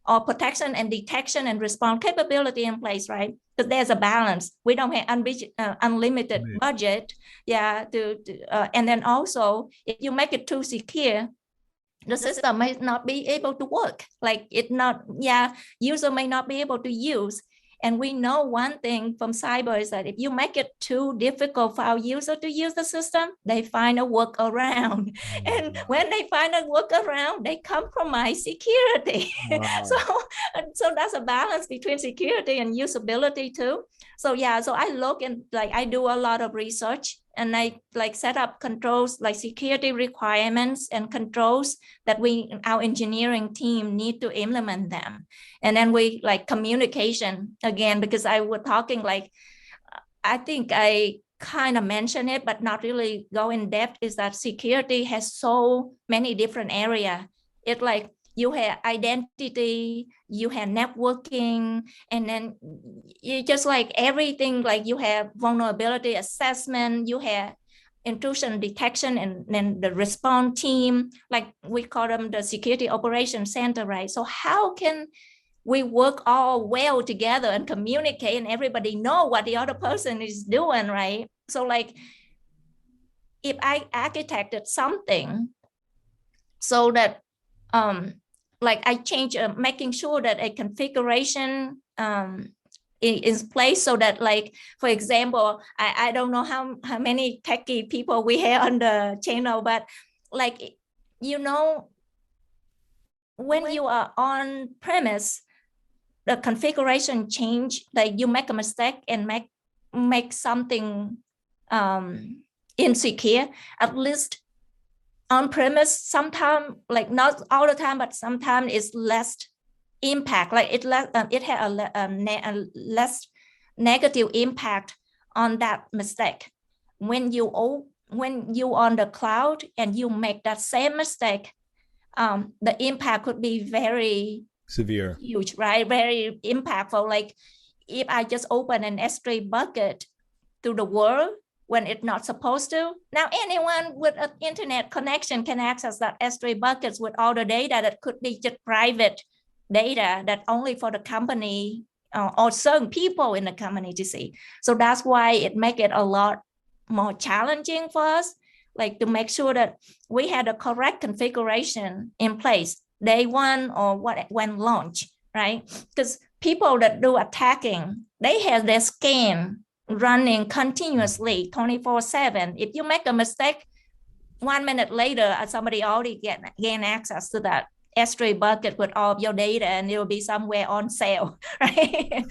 [SPEAKER 1] or protection and detection and response capability in place, right? Because there's a balance. We don't have unlimited budget, and then also if you make it too secure, the system may not be able to work. Like user may not be able to use. And we know one thing from cyber is that if you make it too difficult for our user to use the system, they find a workaround. And when they find a workaround, they compromise security. Wow. So that's a balance between security and usability too. So so I look and like I do a lot of research, and I like set up controls, like security requirements and controls that our engineering team need to implement them. And then we like communication again, because I was talking like, I think I kind of mentioned it, but not really go in depth, is that security has so many different areas. It's like you have identity, you have networking, and then you just like everything, like you have vulnerability assessment, you have intrusion detection, and then the response team, like we call them the security operations center, right? So how can we work all well together and communicate, and everybody know what the other person is doing, right? So like if I architected something so that like I change making sure that a configuration is placed so that, like, for example, I don't know how many techie people we have on the channel, but like, you know, when you are on premise, the configuration change, like you make a mistake and make something insecure, at least on premise, sometimes, like not all the time, but sometimes it's less impact, like it had a less negative impact on that mistake. When you on the cloud and you make that same mistake, the impact could be very
[SPEAKER 3] severe,
[SPEAKER 1] huge, right? Very impactful. Like if I just open an S3 bucket to the world when it's not supposed to, now anyone with an internet connection can access that S3 buckets with all the data that could be just private data that only for the company or certain people in the company to see. So that's why it make it a lot more challenging for us, like to make sure that we had the correct configuration in place day one or when launch, right? Because people that do attacking, they have their scan running continuously 24/7. If you make a mistake, 1 minute later, somebody already gain access to that S3 bucket with all of your data, and it will be somewhere on sale, right?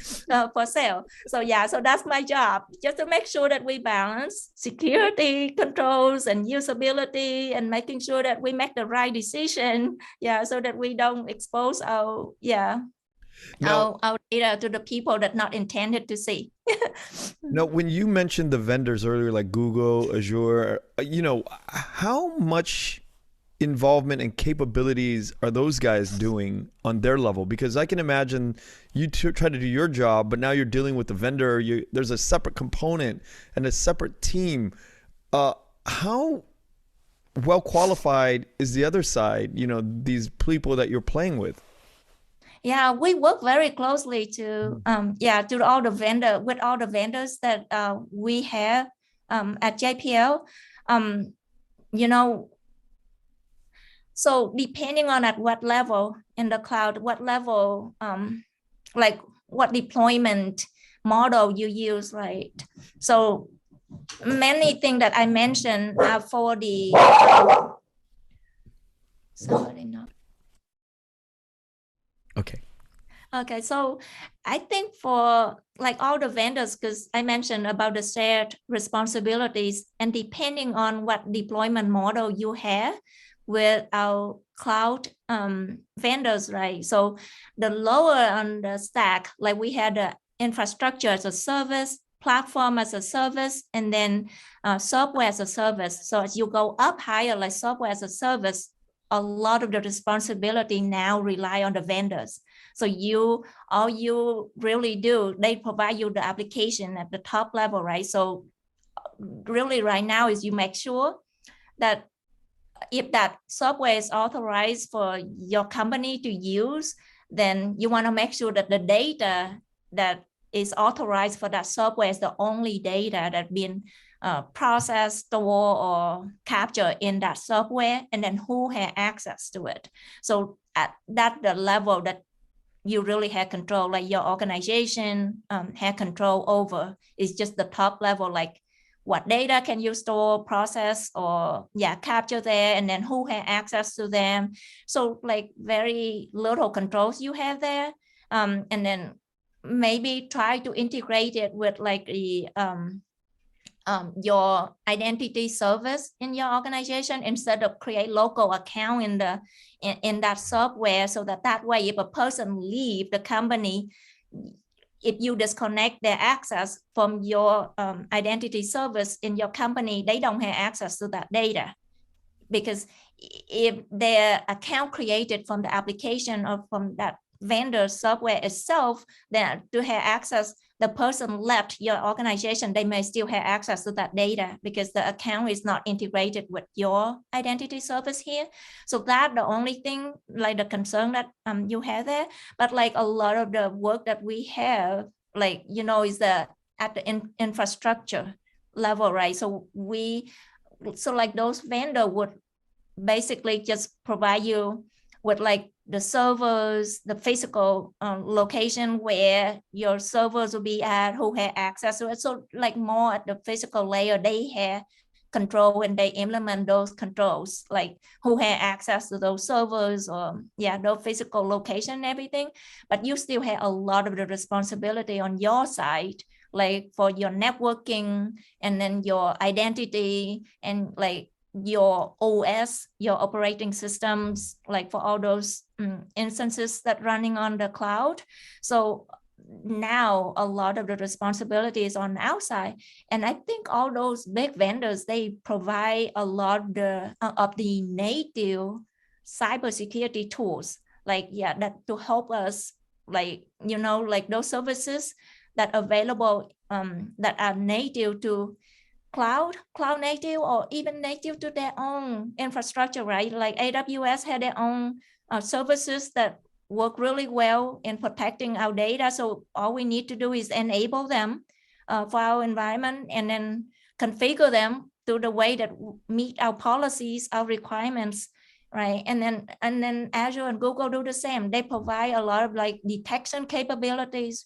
[SPEAKER 1] For sale. So yeah, so that's my job, just to make sure that we balance security controls and usability, and making sure that we make the right decision, yeah, so that we don't expose our data to the people that not intended to see.
[SPEAKER 3] Now, when you mentioned the vendors earlier, like Google, Azure, how much involvement and capabilities are those guys doing on their level? Because I can imagine you try to do your job, but now you're dealing with the vendor. There's a separate component and a separate team. How well qualified is the other side, these people that you're playing with?
[SPEAKER 1] Yeah, we work very closely to all the vendors that we have at JPL. So depending on at what level in the cloud, what level, like what deployment model you use, right? So many things that I mentioned are for the somebody not. Okay, so I think for like all the vendors, because I mentioned about the shared responsibilities, and depending on what deployment model you have with our cloud vendors, right? So the lower on the stack, like we had the infrastructure as a service, platform as a service, and then software as a service. So as you go up higher, like software as a service, a lot of the responsibility now rely on the vendors. So all you really do, they provide you the application at the top level, right? So really right now is you make sure that if that software is authorized for your company to use, then you want to make sure that the data that is authorized for that software is the only data that been processed, stored, or captured in that software, and then who has access to it. So at that the level that you really have control, like your organization have control over, is just the top level, like what data can you store, process, or capture there, and then who has access to them. So like very little controls you have there, and then maybe try to integrate it with like the your identity service in your organization, instead of create local account in that software, so that way if a person leave the company, if you disconnect their access from your identity service in your company, they don't have access to that data. Because if their account created from the application or from that vendor software itself, then to have access, the person left your organization, they may still have access to that data because the account is not integrated with your identity service here. So that's the only thing, like the concern that you have there. But like a lot of the work that we have, like, you know, is at the infrastructure level, right? So like those vendors would basically just provide you with like the servers, the physical location where your servers will be at, who have access to it. So like more at the physical layer, they have control and they implement those controls, like who have access to those servers or those physical location and everything. But you still have a lot of the responsibility on your side, like for your networking and then your identity and like your OS, your operating systems, like for all those instances that running on the cloud. So now a lot of the responsibility is on the outside. And I think all those big vendors, they provide a lot of the native cybersecurity tools, like, that to help us, like, you know, like those services that are available that are native to cloud native, or even native to their own infrastructure, right? Like AWS had their own services that work really well in protecting our data. So all we need to do is enable them for our environment and then configure them to the way that meet our policies, our requirements, right? And then Azure and Google do the same. They provide a lot of like detection capabilities,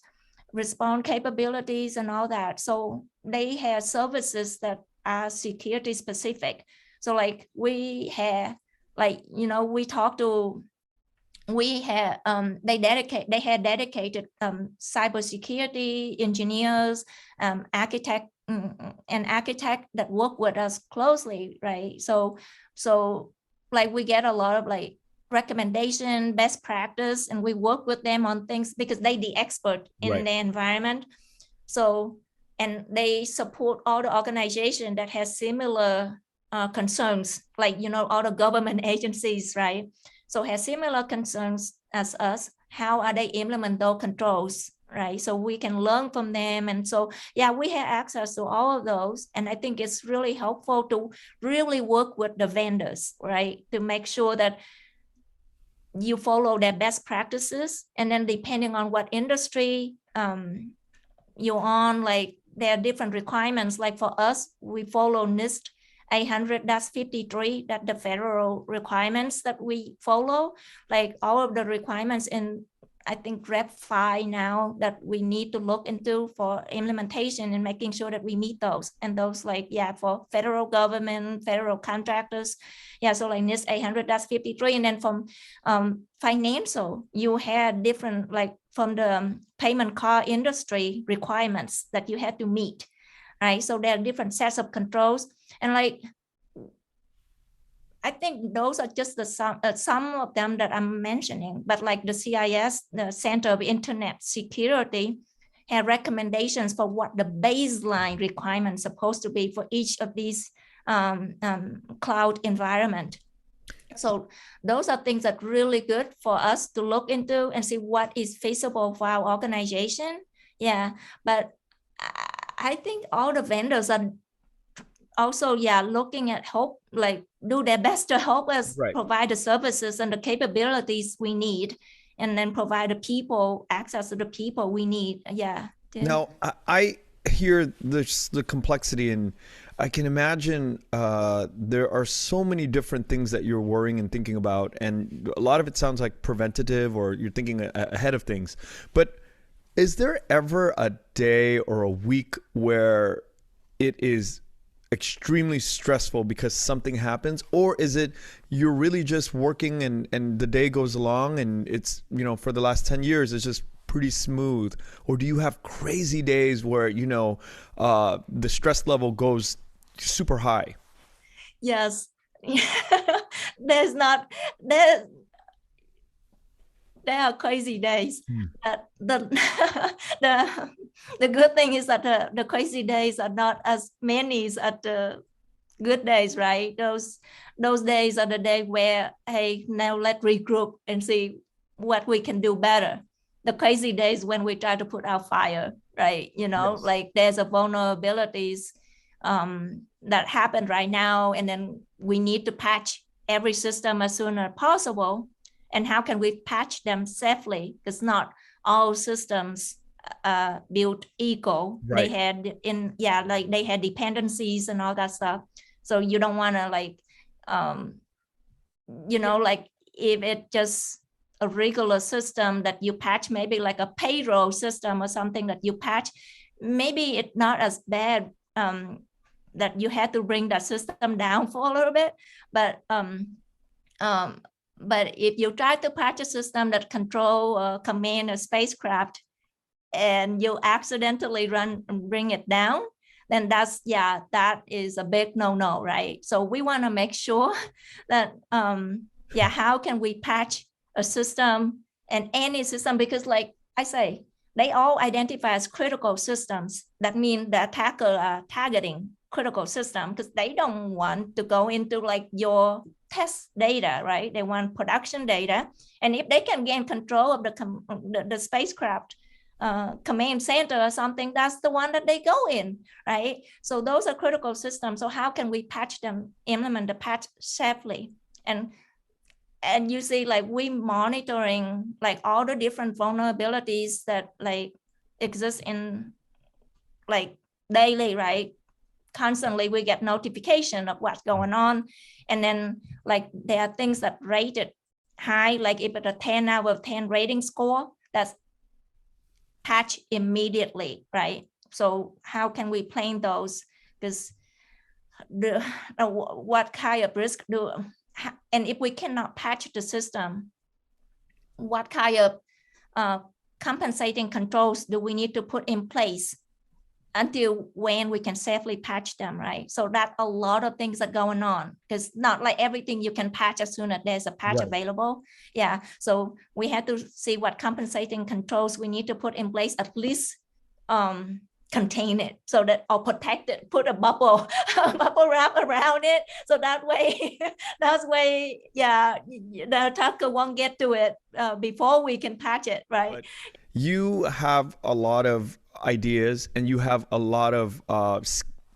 [SPEAKER 1] response capabilities and all that. So they have services that are security specific. So like we have, like, you know, they had dedicated cybersecurity engineers, architect that work with us closely, right? So like we get a lot of like recommendation, best practice, and we work with them on things because they the expert in the environment. So, and they support all the organization that has similar concerns, like, you know, all the government agencies, right? So has similar concerns as us. How are they implement those controls, right? So we can learn from them. And so, we have access to all of those. And I think it's really helpful to really work with the vendors, right? To make sure that you follow their best practices. And then depending on what industry you're on, like there are different requirements. Like for us, we follow NIST 800-53, that the federal requirements that we follow, like all of the requirements in, I think, Rep 5 now that we need to look into for implementation and making sure that we meet those. And those, like, for federal government, federal contractors. So like NIST 800-53. And then from financial, you had different, like from the payment card industry requirements that you had to meet, right? So there are different sets of controls. And like, I think those are just the some of them that I'm mentioning, but like the CIS, the Center of Internet Security, have recommendations for what the baseline requirements supposed to be for each of these cloud environment. So those are things that really good for us to look into and see what is feasible for our organization. But I think all the vendors are also looking at like do their best to help us provide the services and the capabilities we need, and then provide the people access to the people we need. Now
[SPEAKER 3] I hear the complexity, and I can imagine there are so many different things that you're worrying and thinking about, and a lot of it sounds like preventative, or you're thinking ahead of things. But is there ever a day or a week where it is extremely stressful because something happens? Or is it you're really just working and the day goes along and it's, you know, for the last 10 years it's just pretty smooth? Or do you have crazy days where, you know, the stress level goes super high?
[SPEAKER 1] Yes. There are crazy days. The good thing is that the crazy days are not as many as the good days, right? Those days are the day where, hey, now let's regroup and see what we can do better. The crazy days when we try to put out fire, right? You know,
[SPEAKER 3] Yes.
[SPEAKER 1] like there's a vulnerabilities that happen right now, and then we need to patch every system as soon as possible. And how can we patch them safely? Because not all systems built equal. They
[SPEAKER 3] Right.
[SPEAKER 1] had like they had dependencies and all that stuff. So you don't want to like, like if it just a regular system that you patch, maybe like a payroll system or something that you patch, maybe it's not as bad, that you had to bring that system down for a little bit. But but if you try to patch a system that control command a spacecraft and you accidentally bring it down, then that is a big no, right? So we want to make sure that how can we patch a system and any system, because like I say, they all identify as critical systems. That means the attacker are targeting critical system because they don't want to go into like your test data, right? They want production data. And if they can gain control of the spacecraft command center or something, that's the one that they go in, right? So those are critical systems. So how can we patch them, implement the patch safely? And you see, like we monitoring like all the different vulnerabilities that like exist in like daily, right? Constantly we get notification of what's going on. And then like there are things that rated high, like if it's a 10 out of 10 rating score, that's patch immediately, right? So how can we plan those? Because what kind of risk do, and if we cannot patch the system, what kind of compensating controls do we need to put in place until when we can safely patch them, right? So that a lot of things are going on, because not like everything you can patch as soon as there's a patch available. Yeah, so we have to see what compensating controls we need to put in place, at least contain it so that, or protect it, put a bubble wrap around it, so that way the attacker won't get to it before we can patch it, right?
[SPEAKER 3] But you have a lot of ideas and you have a lot of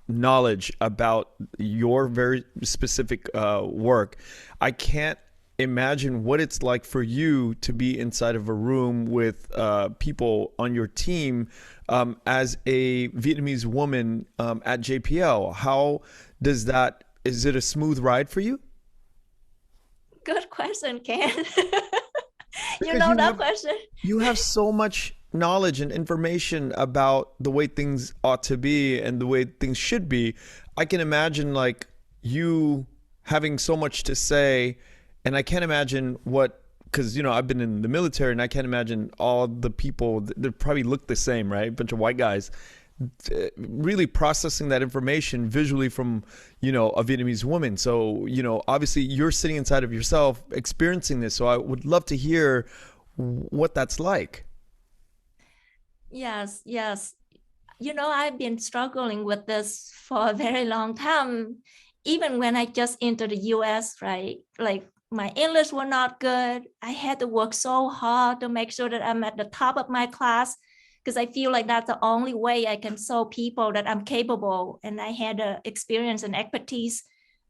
[SPEAKER 3] knowledge about your very specific work. I can't imagine what it's like for you to be inside of a room with people on your team as a Vietnamese woman at JPL. How does that, is it a smooth ride for you?
[SPEAKER 1] Good question, Ken.
[SPEAKER 3] Because
[SPEAKER 1] that question.
[SPEAKER 3] You have so much knowledge and information about the way things ought to be and the way things should be. I can imagine like you having so much to say, and I can't imagine what, because I've been in the military and I can't imagine all the people that probably look the same, right? A bunch of white guys really processing that information visually from a Vietnamese woman. So obviously you're sitting inside of yourself experiencing this, so I would love to hear what that's like.
[SPEAKER 1] Yes. I've been struggling with this for a very long time, even when I just entered the US, right? Like my English were not good. I had to work so hard to make sure that I'm at the top of my class, because I feel like that's the only way I can show people that I'm capable, and I had the experience and expertise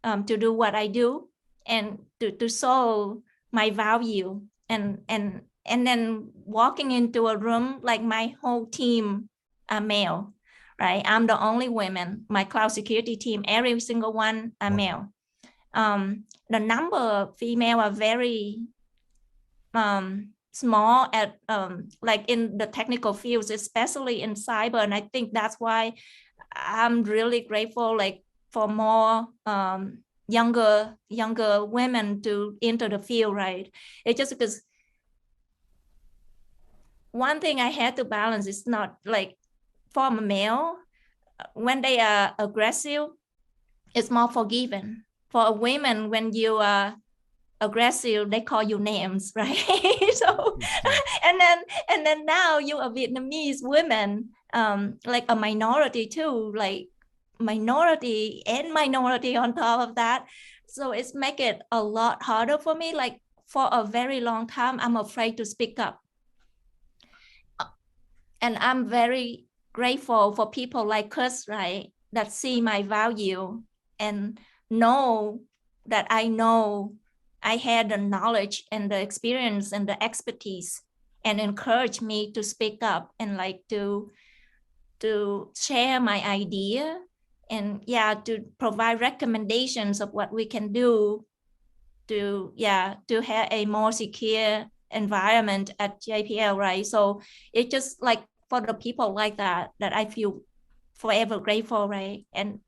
[SPEAKER 1] to do what I do, and to show my value. And then walking into a room, like my whole team are male, right? I'm the only woman. My cloud security team, every single one are male. The number of female are very small at like in the technical fields, especially in cyber. And I think that's why I'm really grateful like for more younger women to enter the field, right? It's just because one thing I had to balance is not like for a male, when they are aggressive, it's more forgiven. For a woman, when you are aggressive, they call you names, right? So and then now you are Vietnamese women, like a minority too, like minority on top of that. So it's make it a lot harder for me. Like for a very long time, I'm afraid to speak up. And I'm very grateful for people like us, right? That see my value and know that I had the knowledge and the experience and the expertise, and encourage me to speak up and like to share my idea, and to provide recommendations of what we can do to have a more secure environment at JPL, right? So it's just like for the people like that I feel forever grateful, right? And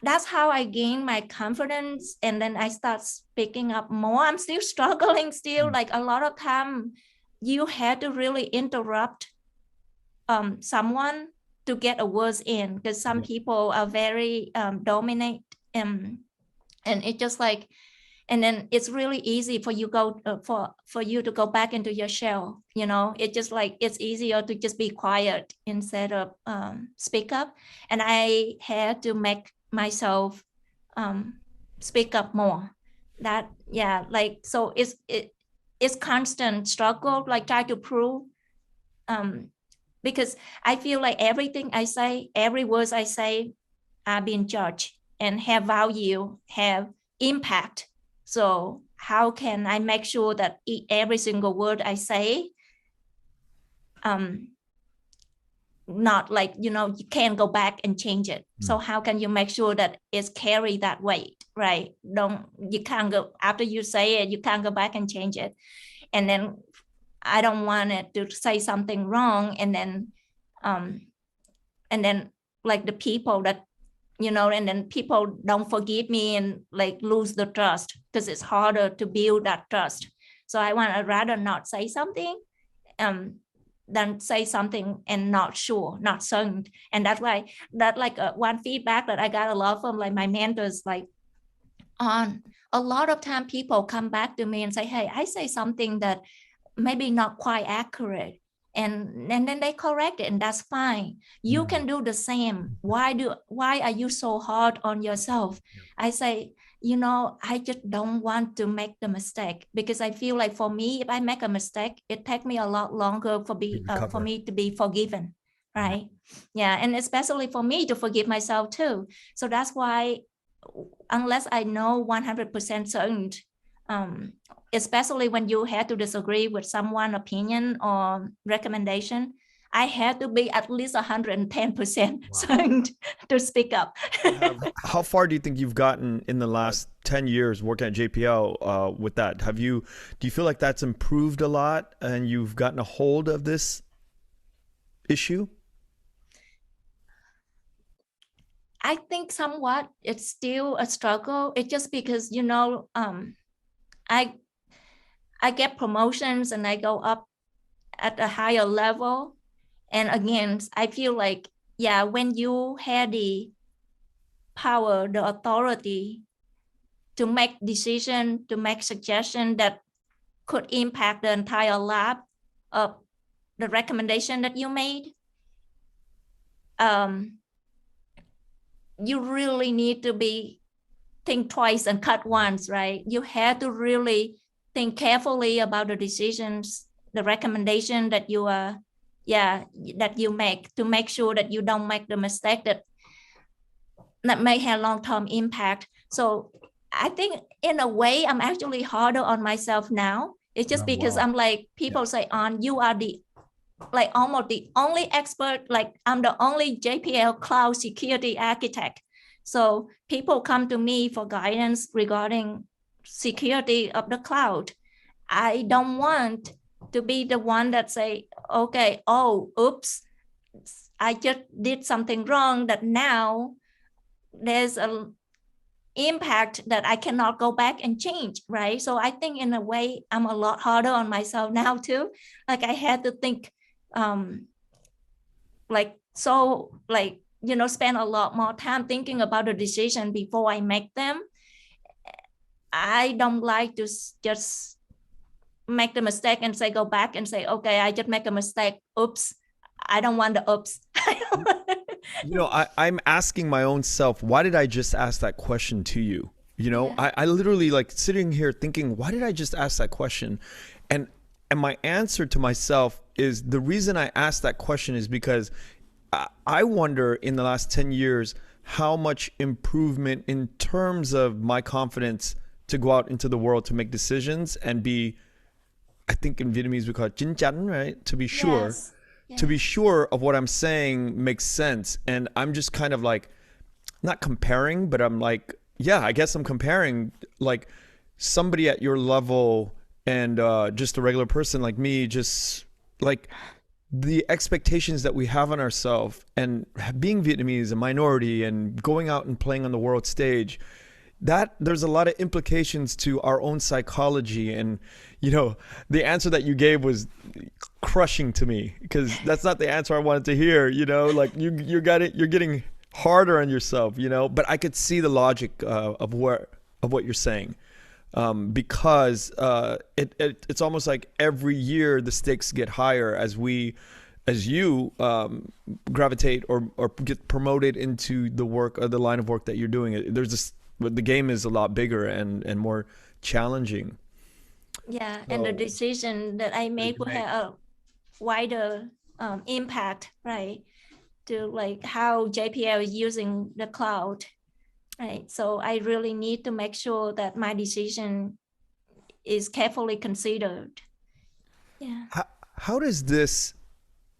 [SPEAKER 1] that's how I gain my confidence, and then I start speaking up more. I'm still struggling still, like a lot of time you have to really interrupt someone to get a words in, because some people are very dominant, and it's just like, and then it's really easy for you for you to go back into your shell, you know. It's just like it's easier to just be quiet instead of speak up, and I had to make myself speak up more. That like, so it's constant struggle, like try to prove, because I feel like everything I say, every word I say are being judged and have value, have impact. So how can I make sure that every single word I say, not like, you know, you can't go back and change it. So how can you make sure that it's carry that weight, right? You can't go, after you say it, you can't go back and change it. And then I don't want it to say something wrong, and then like the people that, you know, and then people don't forgive me and like lose the trust, because it's harder to build that trust. So I want to rather not say something than say something and not sure, not certain. And that's why that like one feedback that I got a lot from like my mentors, like on a lot of time people come back to me and say, hey, I say something that maybe not quite accurate, and then they correct it, and that's fine. You can do the same. Why are you so hard on yourself? I say, you know, I just don't want to make the mistake, because I feel like for me, if I make a mistake, it takes me a lot longer for me to be forgiven, right? And especially for me to forgive myself too. So that's why, unless I know 100% certain, especially when you have to disagree with someone's opinion or recommendation, I had to be at least 110% certain to speak up.
[SPEAKER 3] How far do you think you've gotten in the last 10 years working at JPL with that? Do you feel like that's improved a lot and you've gotten a hold of this issue?
[SPEAKER 1] I think somewhat it's still a struggle. It's just because, you know, I get promotions and I go up at a higher level. And again, I feel like, when you have the power, the authority to make decisions, to make suggestions that could impact the entire lab of the recommendation that you made, you really need to think twice and cut once, right? You have to really think carefully about the decisions, the recommendation that you that you make, to make sure that you don't make the mistake that may have long-term impact. So I think in a way, I'm actually harder on myself now. It's just because I'm like, people say, you are almost the only expert, like I'm the only JPL cloud security architect. So people come to me for guidance regarding security of the cloud. I don't want to be the one that say, okay, oops, I just did something wrong, that now there's an impact that I cannot go back and change, right? So I think in a way, I'm a lot harder on myself now too. Like I had to think, spend a lot more time thinking about the decision before I make them. I don't like to just make the mistake and say, go back and say, okay, I just make a mistake. Oops. I don't want the oops.
[SPEAKER 3] You know, I'm asking my own self, why did I just ask that question to you? You know, I literally like sitting here thinking, why did I just ask that question? And my answer to myself is the reason I asked that question is because I wonder in the last 10 years how much improvement in terms of my confidence to go out into the world to make decisions and be, I think in Vietnamese we call it chín chắn, right? To be sure.
[SPEAKER 1] Yes. Yeah.
[SPEAKER 3] To be sure of what I'm saying makes sense. And I'm just kind of like, not comparing, but I'm like, yeah, I guess I'm comparing like somebody at your level and just a regular person like me, just like the expectations that we have on ourselves and being Vietnamese, a minority, and going out and playing on the world stage, that there's a lot of implications to our own psychology. And, you know, the answer that you gave was crushing to me because that's not the answer I wanted to hear, you know, like you're getting harder on yourself, you know, but I could see the logic of what you're saying. Because it's almost like every year the stakes get higher as you gravitate or get promoted into the work or the line of work that you're doing. The game is a lot bigger and more challenging.
[SPEAKER 1] Yeah, and the decision that I made will have a wider impact, right? To like how JPL is using the cloud. Right. So I really need to make sure that my decision is carefully considered. Yeah.
[SPEAKER 3] How does this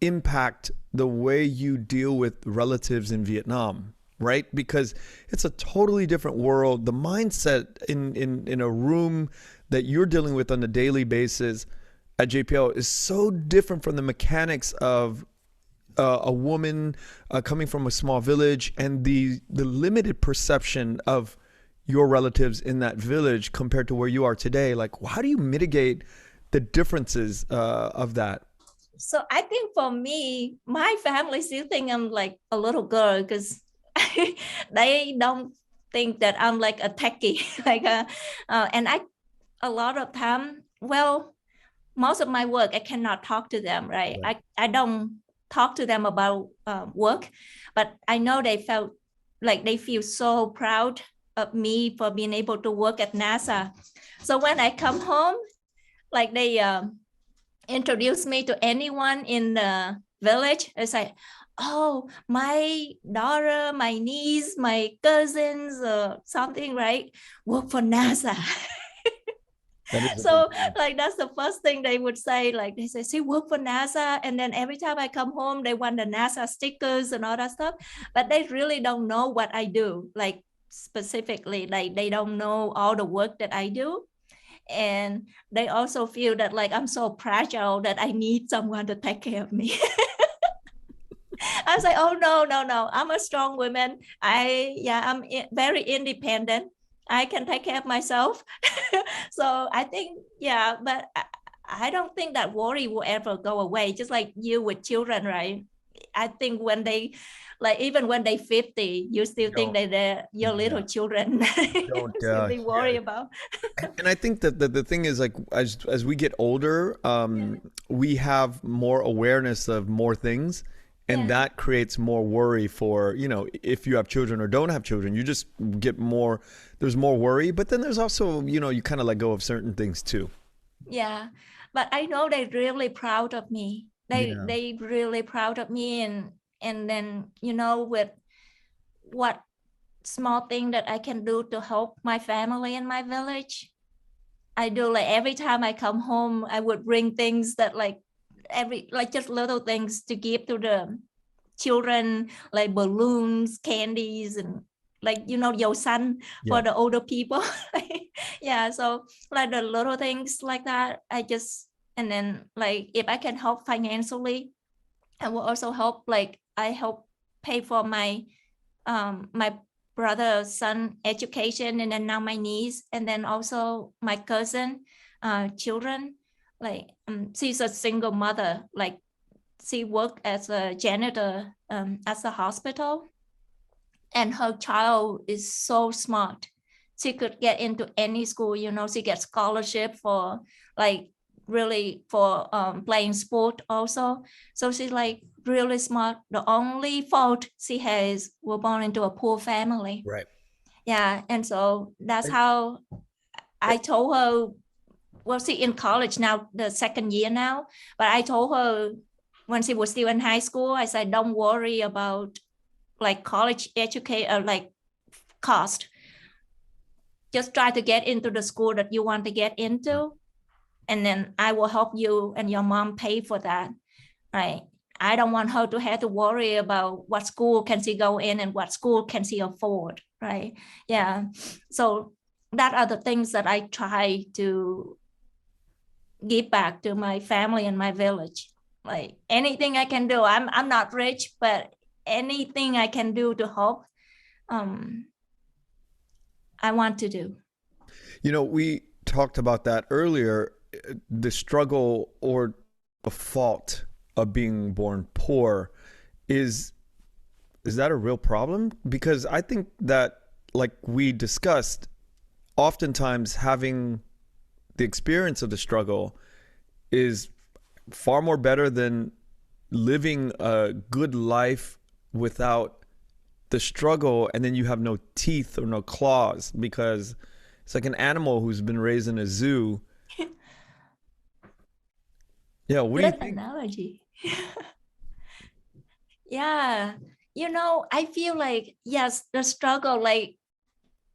[SPEAKER 3] impact the way you deal with relatives in Vietnam? Right? Because it's a totally different world. The mindset in a room that you're dealing with on a daily basis at JPL is so different from the mechanics of a woman coming from a small village and the limited perception of your relatives in that village compared to where you are today. Like, how do you mitigate the differences of that?
[SPEAKER 1] So I think for me, my family still think I'm like a little girl because they don't think that I'm like a techie. And a lot of time, well, most of my work, I cannot talk to them, right? I don't talk to them about work, but I know they feel so proud of me for being able to work at NASA. So when I come home, like they introduce me to anyone in the village, it's like, oh, my daughter, my niece, my cousins, something, right, work for NASA. So like that's the first thing they would say. Like they say, she work for NASA, and then every time I come home they want the NASA stickers and all that stuff, but they really don't know what I do, like specifically. Like they don't know all the work that I do, and they also feel that like I'm so fragile that I need someone to take care of me. I was like, oh no, I'm a strong woman. I'm very independent. I can take care of myself. So I think, yeah, but I don't think that worry will ever go away. Just like you with children, right? I think when they, like, even when they 50, you still think that they're your little children. Still be worried about.
[SPEAKER 3] And I think that the thing is, like, as we get older, we have more awareness of more things. And that creates more worry for, you know, if you have children or don't have children, you just get more, there's more worry. But then there's also, you know, you kind of let go of certain things too.
[SPEAKER 1] Yeah. But I know they're really proud of me. They really proud of me. And then, you know, with what small thing that I can do to help my family in my village, I do. Like every time I come home, I would bring things that like just little things to give to the children, like balloons, candies, and like, you know, dầu xanh for the older people. So like the little things like that, and then like if I can help financially, I will also help. Like I help pay for my my brother's son education, and then now my niece, and then also my cousin children. Like she's a single mother. Like she worked as a janitor at the hospital, and her child is so smart. She could get into any school, you know. She gets scholarship for like really for playing sport also. So she's like really smart. The only fault she has was born into a poor family.
[SPEAKER 3] Right.
[SPEAKER 1] Yeah, and so that's how I told her well, she in college now, the second year now, but I told her when she was still in high school, I said, don't worry about like college education, like cost. Just try to get into the school that you want to get into, and then I will help you and your mom pay for that, right? I don't want her to have to worry about what school can she go in and what school can she afford, right? Yeah. So that are the things that I try to give back to my family and my village. Like anything I can do. I'm not rich, but anything I can do to help, I want to do.
[SPEAKER 3] You know, we talked about that earlier, the struggle or the fault of being born poor. Is that a real problem? Because I think that, like we discussed, oftentimes having the experience of the struggle is far more better than living a good life without the struggle, and then you have no teeth or no claws, because it's like an animal who's been raised in a zoo. Yeah, what do you think?
[SPEAKER 1] Analogy. Yeah, you know, I feel like, yes, the struggle like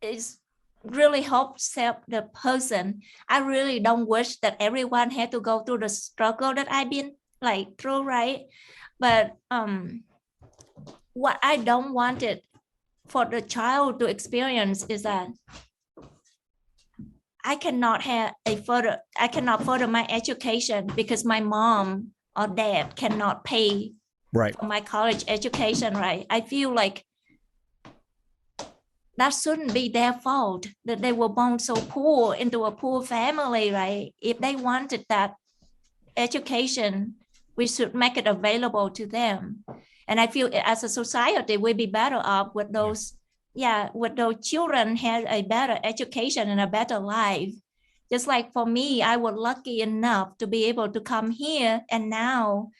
[SPEAKER 1] is really helps help the person. I really don't wish that everyone had to go through the struggle that I've been like through, right? But what I don't want it for the child to experience is that I cannot further my education because my mom or dad cannot pay
[SPEAKER 3] Right.
[SPEAKER 1] for my college education, right? I feel like that shouldn't be their fault that they were born so poor into a poor family, right? If they wanted that education, we should make it available to them. And I feel as a society, we'd be better off with those, with those children had a better education and a better life. Just like for me, I was lucky enough to be able to come here, and now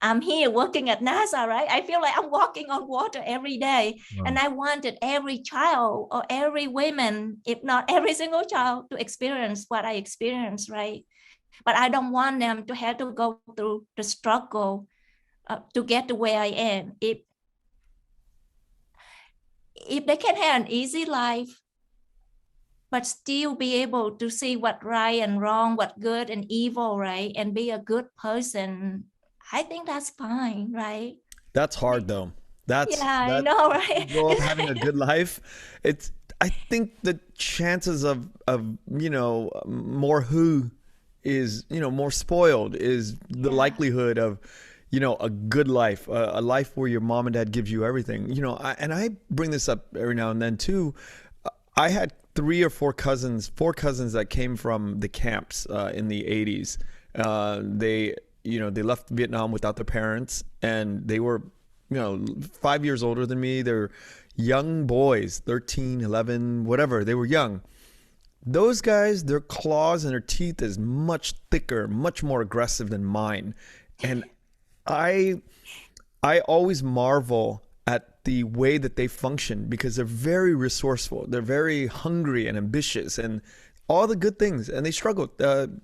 [SPEAKER 1] I'm here working at NASA, right? I feel like I'm walking on water every day. Wow. And I wanted every child or every woman, if not every single child, to experience what I experienced, right? But I don't want them to have to go through the struggle to get to where I am. If they can have an easy life, but still be able to see what right and wrong, what good and evil, right? And be a good person, I think that's fine, right?
[SPEAKER 3] That's hard though.
[SPEAKER 1] I know, right?
[SPEAKER 3] Well, having a good life, I think the chances of more who is more spoiled is the likelihood of a good life, a life where your mom and dad gives you everything. I bring this up every now and then too. I had 3 or 4 cousins that came from the camps in the 80s. They left Vietnam without their parents, and they were 5 years older than me. They're young boys, 13, 11, whatever. They were young. Those guys, their claws and their teeth is much thicker, much more aggressive than mine. And I always marvel at the way that they function, because they're very resourceful. They're very hungry and ambitious and all the good things. And they struggled.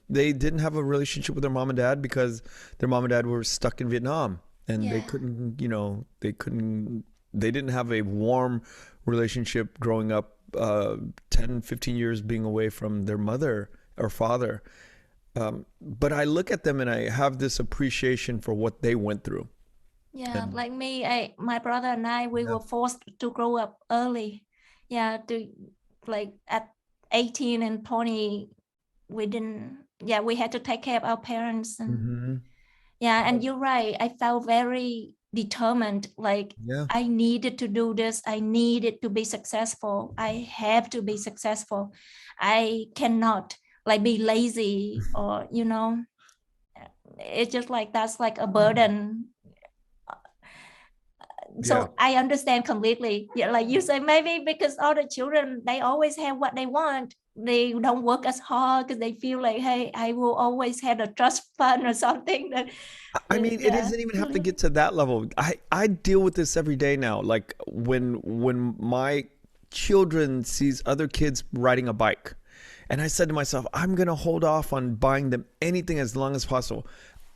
[SPEAKER 3] They didn't have a relationship with their mom and dad because their mom and dad were stuck in Vietnam, and they didn't have a warm relationship growing up, 10, 15 years being away from their mother or father. But I look at them and I have this appreciation for what they went through.
[SPEAKER 1] Yeah, and like me, my brother and I, we were forced to grow up early. Yeah, to like at 18 and 20, we had to take care of our parents. And and you're right. I felt very determined. Like I needed to do this. I needed to be successful. I have to be successful. I cannot like be lazy or, it's just like, that's like a burden. So I understand completely. Yeah, like you say, maybe because all the children, they always have what they want. They don't work as hard because they feel like, hey, I will always have a trust fund or something.
[SPEAKER 3] I mean, it doesn't even have to get to that level. I deal with this every day now. Like when my children sees other kids riding a bike, And I said to myself, I'm going to hold off on buying them anything as long as possible.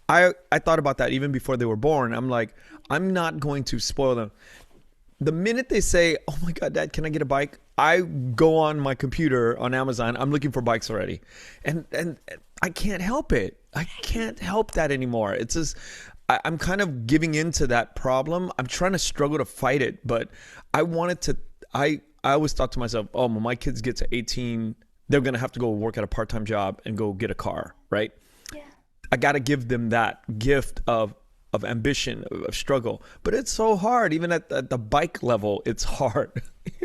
[SPEAKER 3] I thought about that even before they were born. I'm like, I'm not going to spoil them. The minute they say, oh my God, Dad, can I get a bike? I go on my computer on Amazon. I'm looking for bikes already. And I can't help it. I can't help that anymore. It's just, I'm kind of giving into that problem. I'm trying to struggle to fight it, but I always thought to myself, oh, when my kids get to 18, they're going to have to go work at a part-time job and go get a car, right?
[SPEAKER 1] Yeah.
[SPEAKER 3] I got to give them that gift of ambition, of struggle. But it's so hard. Even at the bike level, it's hard.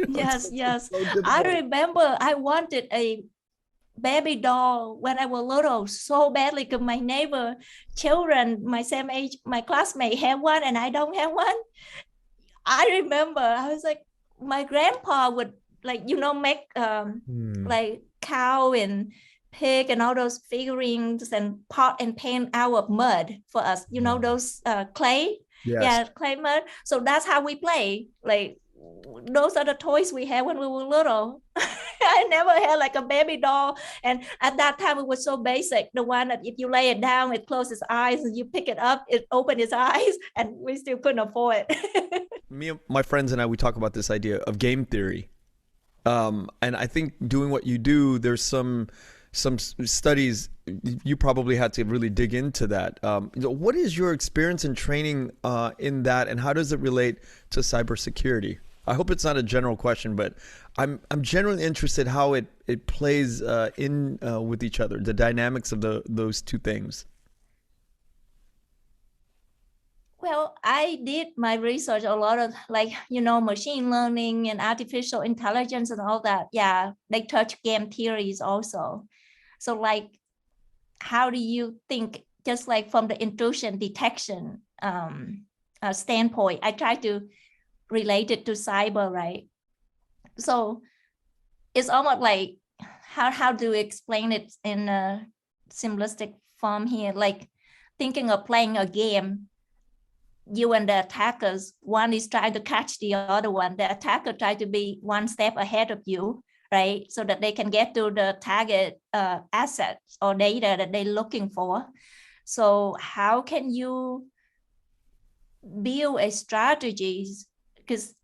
[SPEAKER 1] Yes, yes.
[SPEAKER 3] so
[SPEAKER 1] I remember I wanted a baby doll when I was little so badly because my neighbor children, my same age, my classmate have one and I don't have one. I remember I was like, my grandpa would like, make like cow and pig and all those figurines and pot and paint out of mud for us, those clay.
[SPEAKER 3] Yes.
[SPEAKER 1] Yeah, clay mud. So that's how we play. Like those are the toys we had when we were little. I never had like a baby doll. And at that time it was so basic. The one that if you lay it down, it closes its eyes, and you pick it up, it opens its eyes, and we still couldn't afford it.
[SPEAKER 3] Me and my friends and I, we talk about this idea of game theory. And I think doing what you do, there's some studies, you probably had to really dig into that. What is your experience and training in that, and how does it relate to cybersecurity? I hope it's not a general question, but I'm generally interested how it plays in with each other, the dynamics of those two things.
[SPEAKER 1] Well, I did my research a lot of like, machine learning and artificial intelligence and all that. Yeah, they touch game theories also. So like, how do you think, just like from the intrusion detection standpoint, I try to relate it to cyber, right? So it's almost like, how do we explain it in a simplistic form here? Like thinking of playing a game, you and the attackers, one is trying to catch the other one. The attacker try to be one step ahead of you, right? So that they can get to the target assets or data that they're looking for. So how can you build a strategies? Because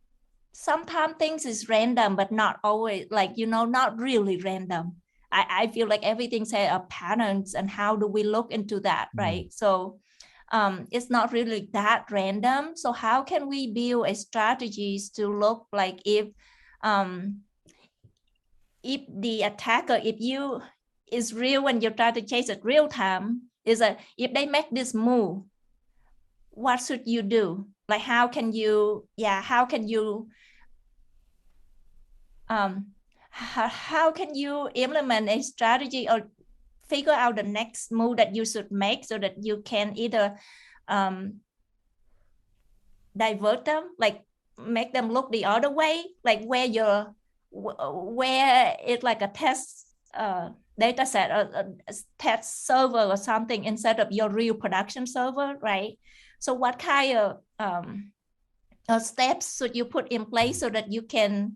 [SPEAKER 1] sometimes things is random, but not always, like, not really random. I feel like everything has patterns, and how do we look into that, right? So it's not really that random. So how can we build a strategies to look like if the attacker, if you is real when you try to chase it real time, is that if they make this move, what should you do? Like how can you how can you implement a strategy or figure out the next move that you should make so that you can either divert them, like make them look the other way, like where it's like a test data set or a test server or something instead of your real production server, right? So what kind of steps should you put in place so that you can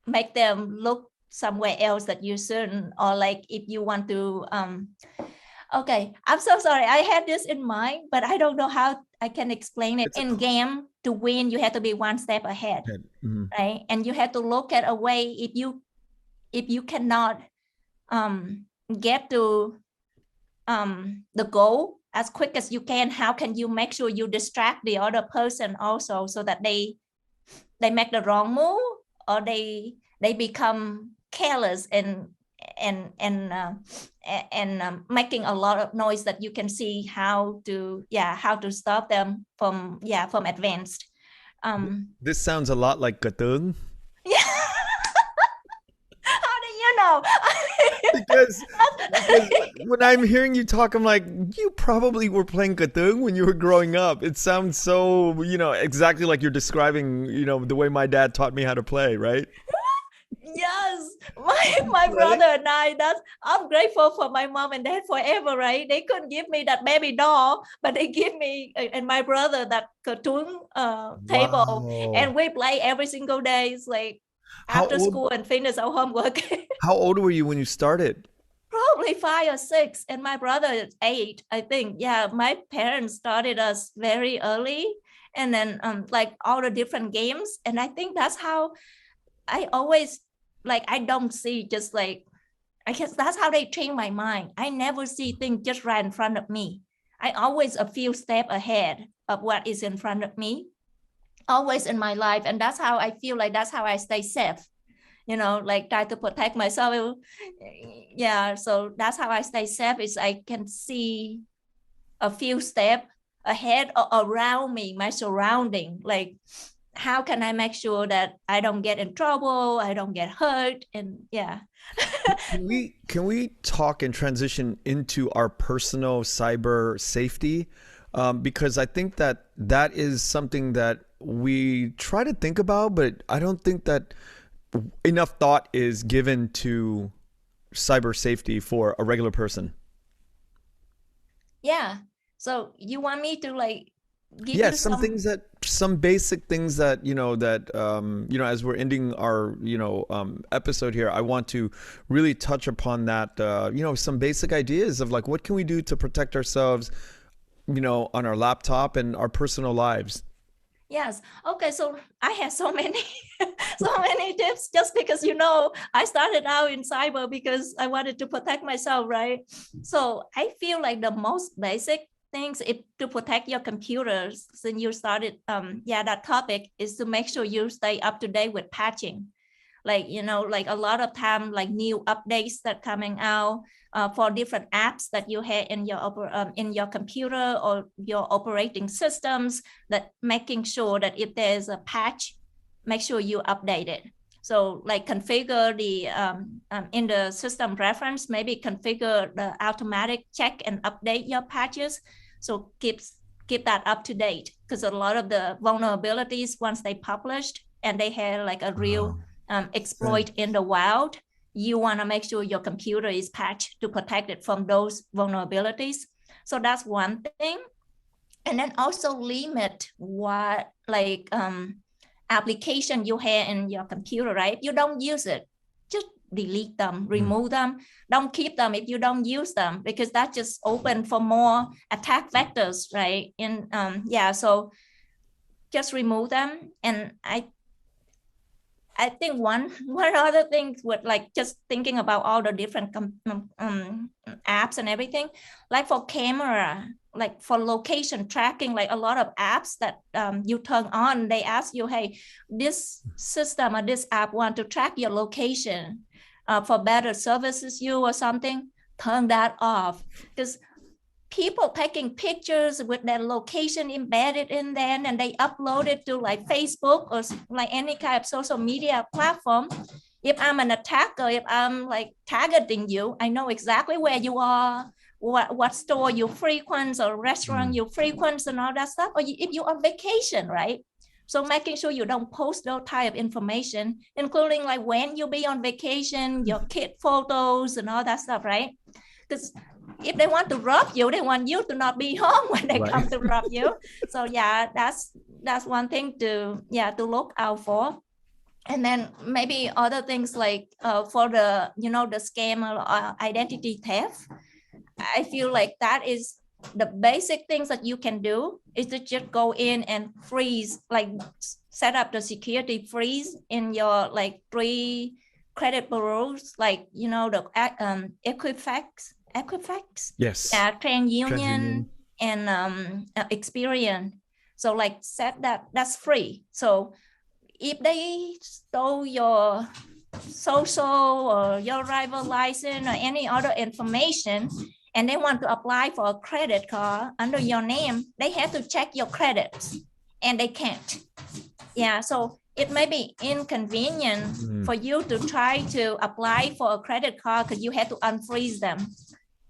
[SPEAKER 1] make them look somewhere else that you shouldn't, or like if you want to okay, I'm so sorry, I had this in mind, but I don't know how I can explain it. In game, to win, you have to be one step ahead, right? And you have to look at a way, if you cannot get to the goal as quick as you can, how can you make sure you distract the other person also, so that they make the wrong move, or they become careless and making a lot of noise that you can see how to stop them from advanced.
[SPEAKER 3] This sounds a lot like Katong.
[SPEAKER 1] Yeah. How do you know?
[SPEAKER 3] because when I'm hearing you talk, I'm like, you probably were playing Katong when you were growing up. It sounds so, exactly like you're describing, the way my dad taught me how to play, right?
[SPEAKER 1] Yes, my brother and I'm grateful for my mom and dad forever, right? They couldn't give me that baby doll, but they give me and my brother that cartoon table, and we play every single day. It's like
[SPEAKER 3] How
[SPEAKER 1] after
[SPEAKER 3] old?
[SPEAKER 1] school and finish our homework.
[SPEAKER 3] How old were you when you started?
[SPEAKER 1] Probably 5 or 6, and my brother is 8, I think. Yeah, my parents started us very early, and then like all the different games, and I think that's how I always like. I don't see just like, I guess that's how they train my mind. I never see things just right in front of me. I always a few steps ahead of what is in front of me, always in my life, and that's how I feel like that's how I stay safe. Like try to protect myself. Yeah, so that's how I stay safe, is I can see a few steps ahead or around me, my surrounding. Like, how can I make sure that I don't get in trouble, I don't get hurt, and yeah.
[SPEAKER 3] Can we talk and transition into our personal cyber safety? Because I think that that is something that we try to think about, but I don't think that enough thought is given to cyber safety for a regular person.
[SPEAKER 1] Yeah, so you want me to like give
[SPEAKER 3] Yeah,
[SPEAKER 1] you some.
[SPEAKER 3] some basic things that, as we're ending our, episode here, I want to really touch upon that, some basic ideas of like, what can we do to protect ourselves, on our laptop and our personal lives?
[SPEAKER 1] Yes. Okay. So I have so many, so many tips, just because, I started out in cyber because I wanted to protect myself, right? So I feel like the most basic things is to protect your computers. Since you started, that topic is to make sure you stay up to date with patching. Like, like a lot of time, like new updates that coming out for different apps that you have in your computer or your operating systems, that making sure that if there's a patch, make sure you update it. So like configure the in the system reference, maybe configure the automatic check and update your patches. So keep that up to date, because a lot of the vulnerabilities, once they published and they had like a real
[SPEAKER 3] Right.
[SPEAKER 1] exploit in the wild, you want to make sure your computer is patched to protect it from those vulnerabilities. So that's one thing. And then also limit what like application you have in your computer, right? If you don't use it, just delete them, remove them. Don't keep them if you don't use them, because that just open for more attack vectors, right? And so just remove them. And I think one other thing with like just thinking about all the different apps and everything, like for camera, like for location tracking, like a lot of apps that you turn on, they ask you, hey, this system or this app want to track your location for better services you or something, turn that off. Because people taking pictures with their location embedded in there, and they upload it to like Facebook or like any kind of social media platform. If I'm an attacker, if I'm like targeting you, I know exactly where you are, what store you frequent or restaurant you frequent and all that stuff. Or if you're on vacation, right? So making sure you don't post those type of information, including like when you be on vacation, your kid photos and all that stuff, right? Because if they want to rob you, they want you to not be home when they
[SPEAKER 3] Right.
[SPEAKER 1] come to rob you. So yeah, that's one thing to look out for. And then maybe other things like for the the scam or identity theft, I feel like that is the basic things that you can do is to just go in and freeze, like set up the security freeze in your like 3 credit bureaus, like the Equifax,
[SPEAKER 3] Yes.
[SPEAKER 1] yeah, TransUnion,
[SPEAKER 3] TransUnion.
[SPEAKER 1] and Experian. So like set that's free. So if they stole your social or your driver license or any other information, and they want to apply for a credit card under your name, they have to check your credits, and they can't. Yeah, so it may be inconvenient for you to try to apply for a credit card because you have to unfreeze them,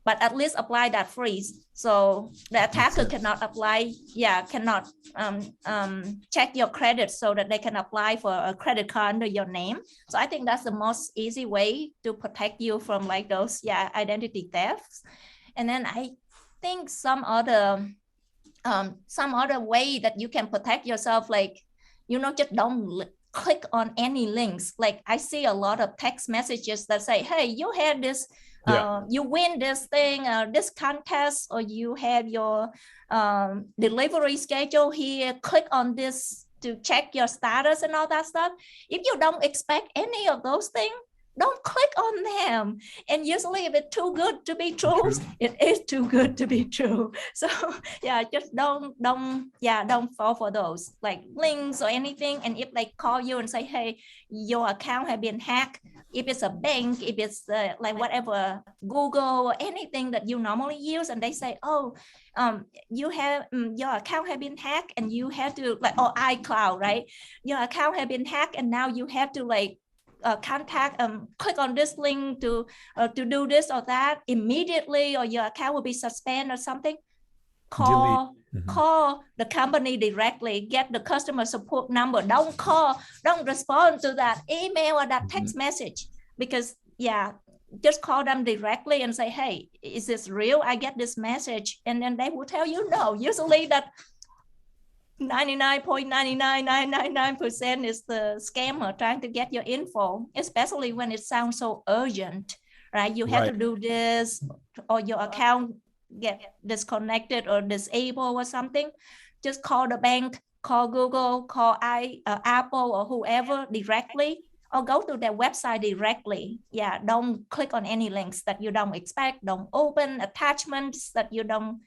[SPEAKER 1] but at least apply that freeze. So the attacker cannot apply, cannot check your credit so that they can apply for a credit card under your name. So I think that's the most easy way to protect you from like those, identity thefts. And then I think some other way that you can protect yourself, like, just click on any links. Like I see a lot of text messages that say, hey, you had this, you win this thing, this contest, or you have your delivery schedule here, click on this to check your status and all that stuff. If you don't expect any of those things, don't click on them. And usually if it's too good to be true, it is too good to be true. So yeah, just don't fall for those like links or anything. And if they call you and say, hey, your account has been hacked, if it's a bank, if it's like whatever, Google or anything that you normally use, and they say, oh, you have your account has been hacked and you have to like, or iCloud, right? Your account has been hacked and now you have to like contact, click on this link to do this or that immediately, or your account will be suspended or something. Call the company directly, get the customer support number. Don't respond to that email or that text message, because just call them directly and say, hey, is this real? I get this message. And then they will tell you no. Usually that 99.99999% is the scammer trying to get your info, especially when it sounds so urgent, right? You have to do this, or your account get disconnected or disabled or something. Just call the bank, call Google, call Apple or whoever directly, or go to their website directly. Yeah, don't click on any links that you don't expect. Don't open attachments that you don't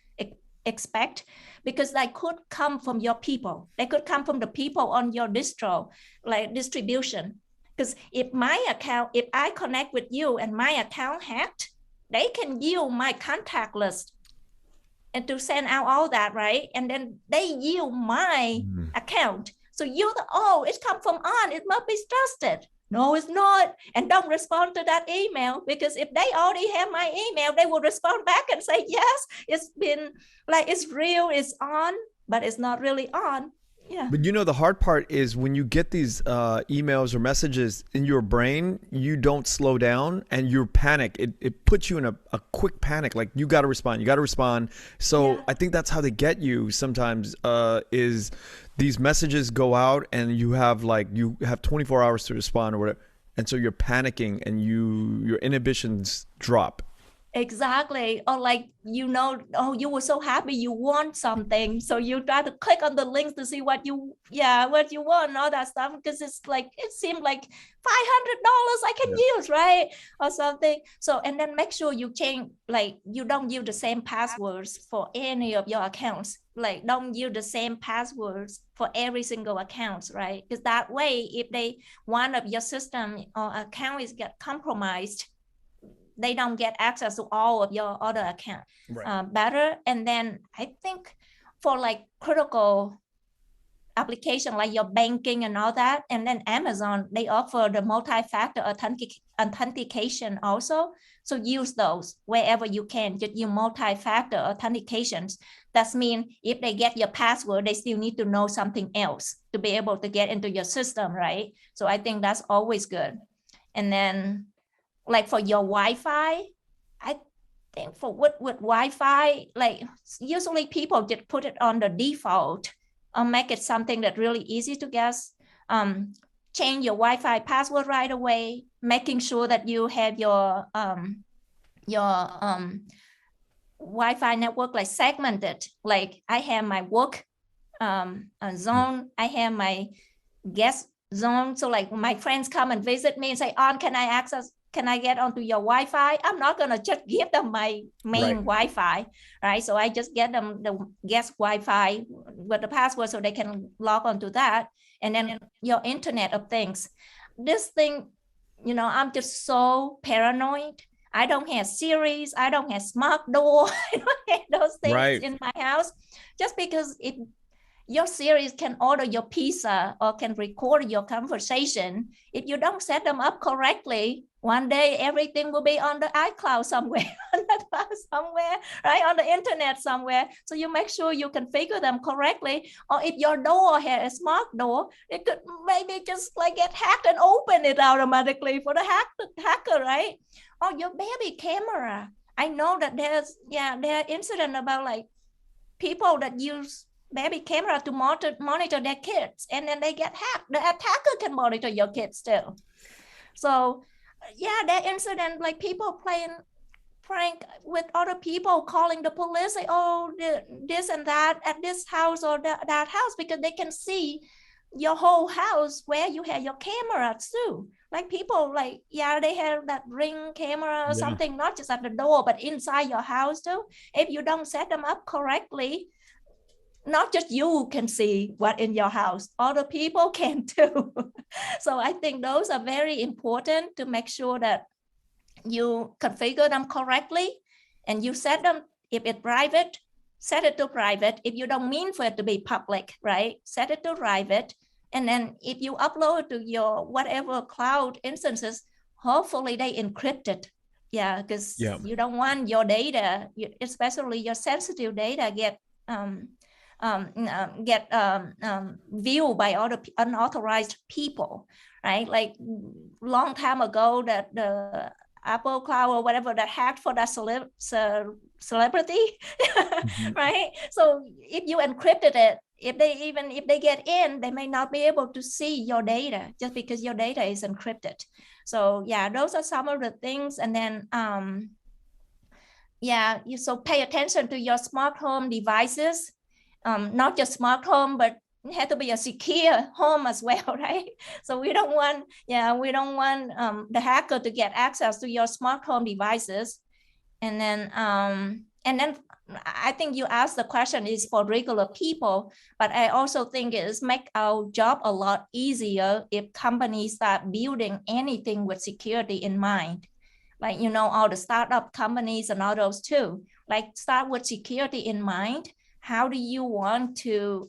[SPEAKER 1] expect, because they could come from your people. They could come from the people on your distro, like distribution. Because if I connect with you and my account hacked, they can use my contact list and to send out all that, right? And then they use my account. So it come from On, it must be trusted. No, it's not. And don't respond to that email, because if they already have my email, they will respond back and say, yes, it's been like, it's real, it's on, but it's not really on. Yeah.
[SPEAKER 3] But the hard part is when you get these emails or messages in your brain, you don't slow down and you panic. It puts you in a quick panic. Like you got to respond. So I think that's how they get you sometimes, is these messages go out and you have 24 hours to respond or whatever. And so you're panicking and your inhibitions drop.
[SPEAKER 1] Exactly. Or like, you were so happy you want something, so you try to click on the links to see what you want, all that stuff, because it's like, it seemed like $500 I can use, right, or something. So, and then make sure you change, like you don't use the same passwords for any of your accounts. Like don't use the same passwords for every single account, right? Because that way, if one of your system or account is get compromised, they don't get access to all of your other accounts better. And then I think for like critical application like your banking and all that, and then Amazon, they offer the multi-factor authentication also. So use those wherever you can. Just use multi-factor authentications. That means if they get your password, they still need to know something else to be able to get into your system, right? So I think that's always good. And then like for your Wi-Fi, I think with Wi-Fi, like usually people just put it on the default or make it something that really easy to guess. Change your Wi-Fi password right away, making sure that you have your Wi-Fi network like segmented. Like I have my work zone, I have my guest zone. So like my friends come and visit me and say, can I get onto your Wi-Fi? I'm not gonna just give them my main Wi-Fi, right? So I just get them the guest Wi-Fi with the password so they can log onto that. And then your Internet of Things. This thing, I'm just so paranoid. I don't have Siri, I don't have smart door, I don't have those things in my house, just because your Siri can order your pizza or can record your conversation. If you don't set them up correctly, one day everything will be on the iCloud somewhere, on the cloud somewhere, right? On the internet somewhere. So you make sure you configure them correctly. Or if your door has a smart door, it could maybe just like get hacked and open it automatically for the hacker, right? Or your baby camera. I know that there are incidents about like people that use baby camera to monitor their kids, and then they get hacked. The attacker can monitor your kids too. So yeah, that incident, like people playing prank with other people, calling the police, say, oh, this and that at this house or that house, because they can see your whole house where you have your cameras too. Like people, like, yeah, they have that Ring camera or something, not just at the door, but inside your house too. If you don't set them up correctly, not just you can see what in your house, other people can too. So I think those are very important to make sure that you configure them correctly and you set them. If it's private, set it to private. If you don't mean for it to be public, right, set it to private. And then if you upload to your whatever cloud instances, hopefully they encrypt it. Yeah, because you don't want your data, especially your sensitive data, get viewed by other unauthorized people, right? Like long time ago, that the Apple Cloud or whatever that hacked for that celebrity, right? So if you encrypted it, if they get in, they may not be able to see your data just because your data is encrypted. So yeah, those are some of the things. And then you so pay attention to your smart home devices, not just smart home, but it has to be a secure home as well, right? So we don't want the hacker to get access to your smart home devices. And then I think you asked the question is for regular people, but I also think it is make our job a lot easier if companies start building anything with security in mind. Like, all the startup companies and all those too, like start with security in mind. How do you want to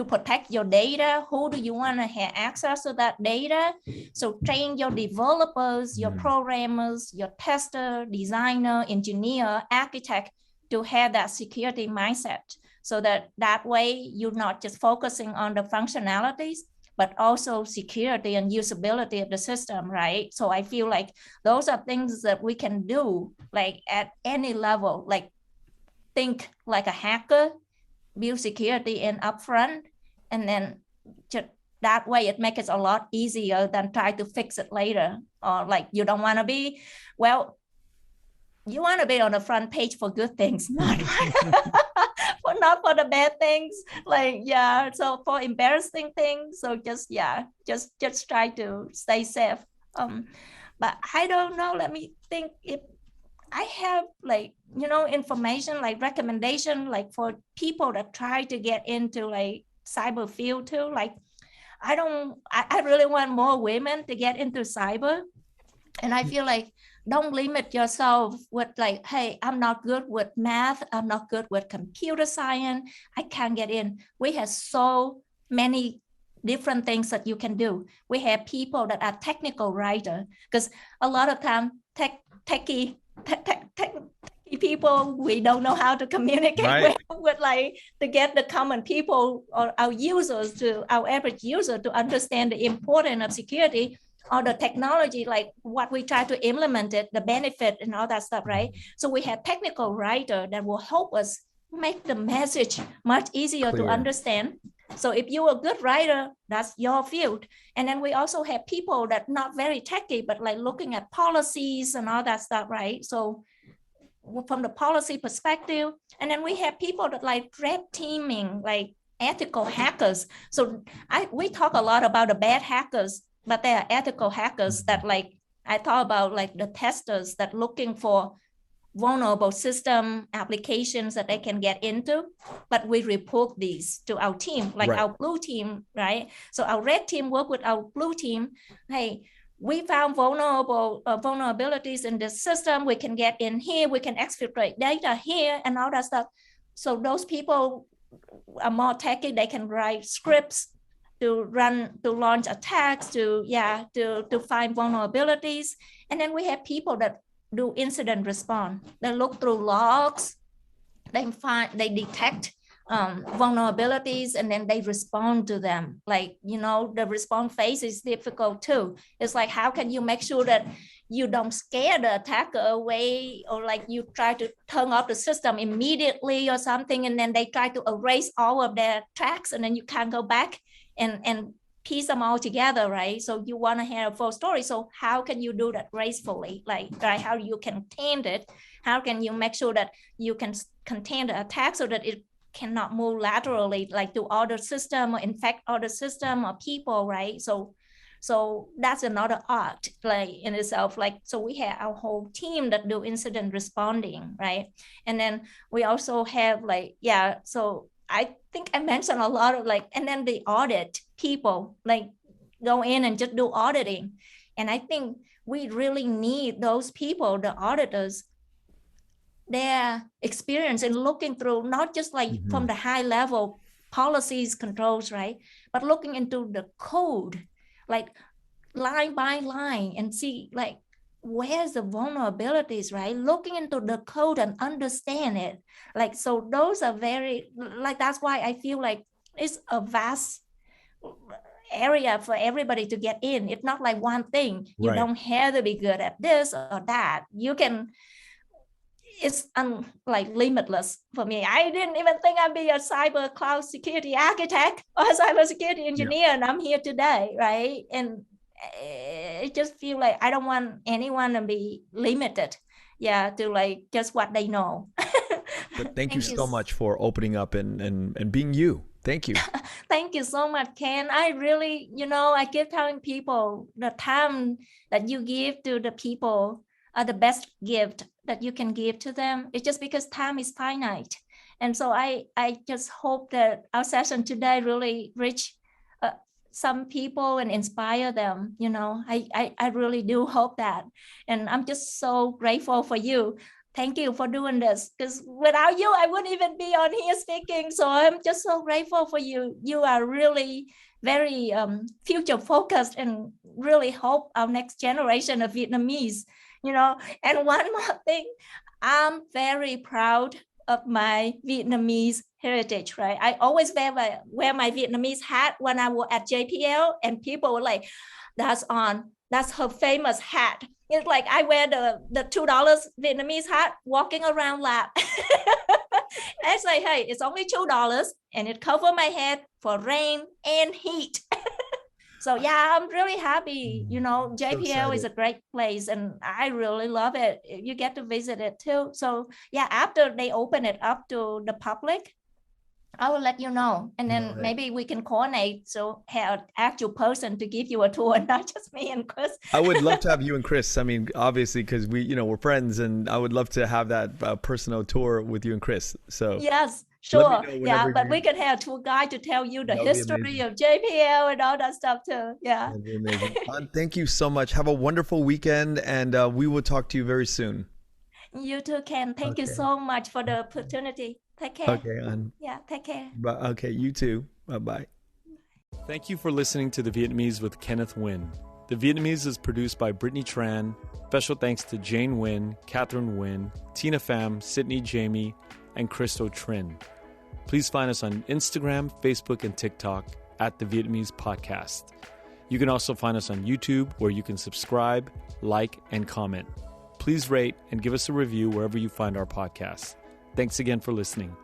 [SPEAKER 1] protect your data? Who do you want to have access to that data? So train your developers, your programmers, your tester, designer, engineer, architect to have that security mindset, so that way you're not just focusing on the functionalities, but also security and usability of the system, right? So I feel like those are things that we can do, like at any level, like think like a hacker, build security in upfront, and then just that way it makes it a lot easier than try to fix it later. Or like you don't want to be, you want to be on the front page for good things, not for the bad things. Like, so for embarrassing things. So just try to stay safe. But I don't know, let me think if I have like, information, like recommendation, like for people that try to get into like cyber field too. Like, I really want more women to get into cyber. And I feel like, don't limit yourself with like, hey, I'm not good with math. I'm not good with computer science. I can't get in. We have so many different things that you can do. We have people that are technical writer, because a lot of time techie people, we don't know how to communicate with like to get the common people or our average user to understand the importance of security or the technology, like what we try to implement it, the benefit and all that stuff, right? So we have technical writer that will help us make the message much easier to understand. So if you're a good writer, that's your field. And then we also have people that not very techy, but like looking at policies and all that stuff, right? So from the policy perspective, and then we have people that like red teaming, like ethical hackers. So we talk a lot about the bad hackers, but there are ethical hackers that like, I thought about like the testers that looking for vulnerable system applications that they can get into, but we report these to our team, like our blue team, right? So our red team work with our blue team. Hey, we found vulnerabilities in the system. We can get in here. We can exfiltrate data here and all that stuff. So those people are more techy. They can write scripts to launch attacks, to find vulnerabilities. And then we have people that do incident response. They look through logs. They detect vulnerabilities, and then they respond to them. Like, the response phase is difficult too. It's like, how can you make sure that you don't scare the attacker away, or like you try to turn off the system immediately or something, and then they try to erase all of their tracks, and then you can't go back and piece them all together, right? So you want to have a full story. So how can you do that gracefully? Like, right, how you can contain it? How can you make sure that you can contain the attack so that it cannot move laterally, like to other system or infect other system or people, right? So that's another art, like in itself. Like, so we have our whole team that do incident responding, right? And then we also have like, yeah, so I think I mentioned a lot of like, and then the audit people, like go in and just do auditing. And I think we really need those people, the auditors, their experience in looking through, not just like from the high level policies, controls, right? But looking into the code, like line by line, and see like where's the vulnerabilities, right? Looking into the code and understand it. Like, so those are very, like, that's why I feel like it's a vast area for everybody to get in. It's not like one thing. You don't have to be good at this or that. You can, it's like limitless for me. I didn't even think I'd be a cyber cloud security architect or a cybersecurity engineer, and I'm here today, right? And it just feel like I don't want anyone to be limited, to like just what they know.
[SPEAKER 3] But thank you so much for opening up and being you. Thank you.
[SPEAKER 1] Thank you so much, Ken. I really, I keep telling people the time that you give to the people are the best gift that you can give to them. It's just because time is finite. And so I just hope that our session today really reach some people and inspire them. I really do hope that. And I'm just so grateful for you. Thank you for doing this, because without you, I wouldn't even be on here speaking. So I'm just so grateful for you. You are really very future focused, and really hope our next generation of Vietnamese, And one more thing, I'm very proud of my Vietnamese heritage, right? I always wear my Vietnamese hat when I was at JPL, and people were like, that's her famous hat. It's like I wear the $2 Vietnamese hat walking around lab. I say, hey, it's only $2 and it covers my head for rain and heat. So yeah, I'm really happy. JPL is a great place, and I really love it. You get to visit it too. So yeah, after they open it up to the public, I will let you know, and then maybe we can coordinate, so have an actual person to give you a tour, not just me and Chris.
[SPEAKER 3] I would love to have you and Chris. I mean, obviously, because we're friends, and I would love to have that personal tour with you and Chris. So
[SPEAKER 1] yes, sure, yeah, but we can have a tour guide to tell you the history of JPL and all that stuff too. Yeah.
[SPEAKER 3] That'd be amazing. Thank you so much. Have a wonderful weekend, and we will talk to you very soon.
[SPEAKER 1] You too, Ken. Thank you so much for the opportunity. Take care.
[SPEAKER 3] Okay,
[SPEAKER 1] yeah, take care.
[SPEAKER 3] Okay, you too. Bye-bye.
[SPEAKER 2] Thank you for listening to The Vietnamese with Kenneth Nguyen. The Vietnamese is produced by Brittany Tran. Special thanks to Jane Nguyen, Catherine Nguyen, Tina Pham, Sydney Jamie, and Christo Trin. Please find us on Instagram, Facebook, and TikTok at The Vietnamese Podcast. You can also find us on YouTube, where you can subscribe, like, and comment. Please rate and give us a review wherever you find our podcast. Thanks again for listening.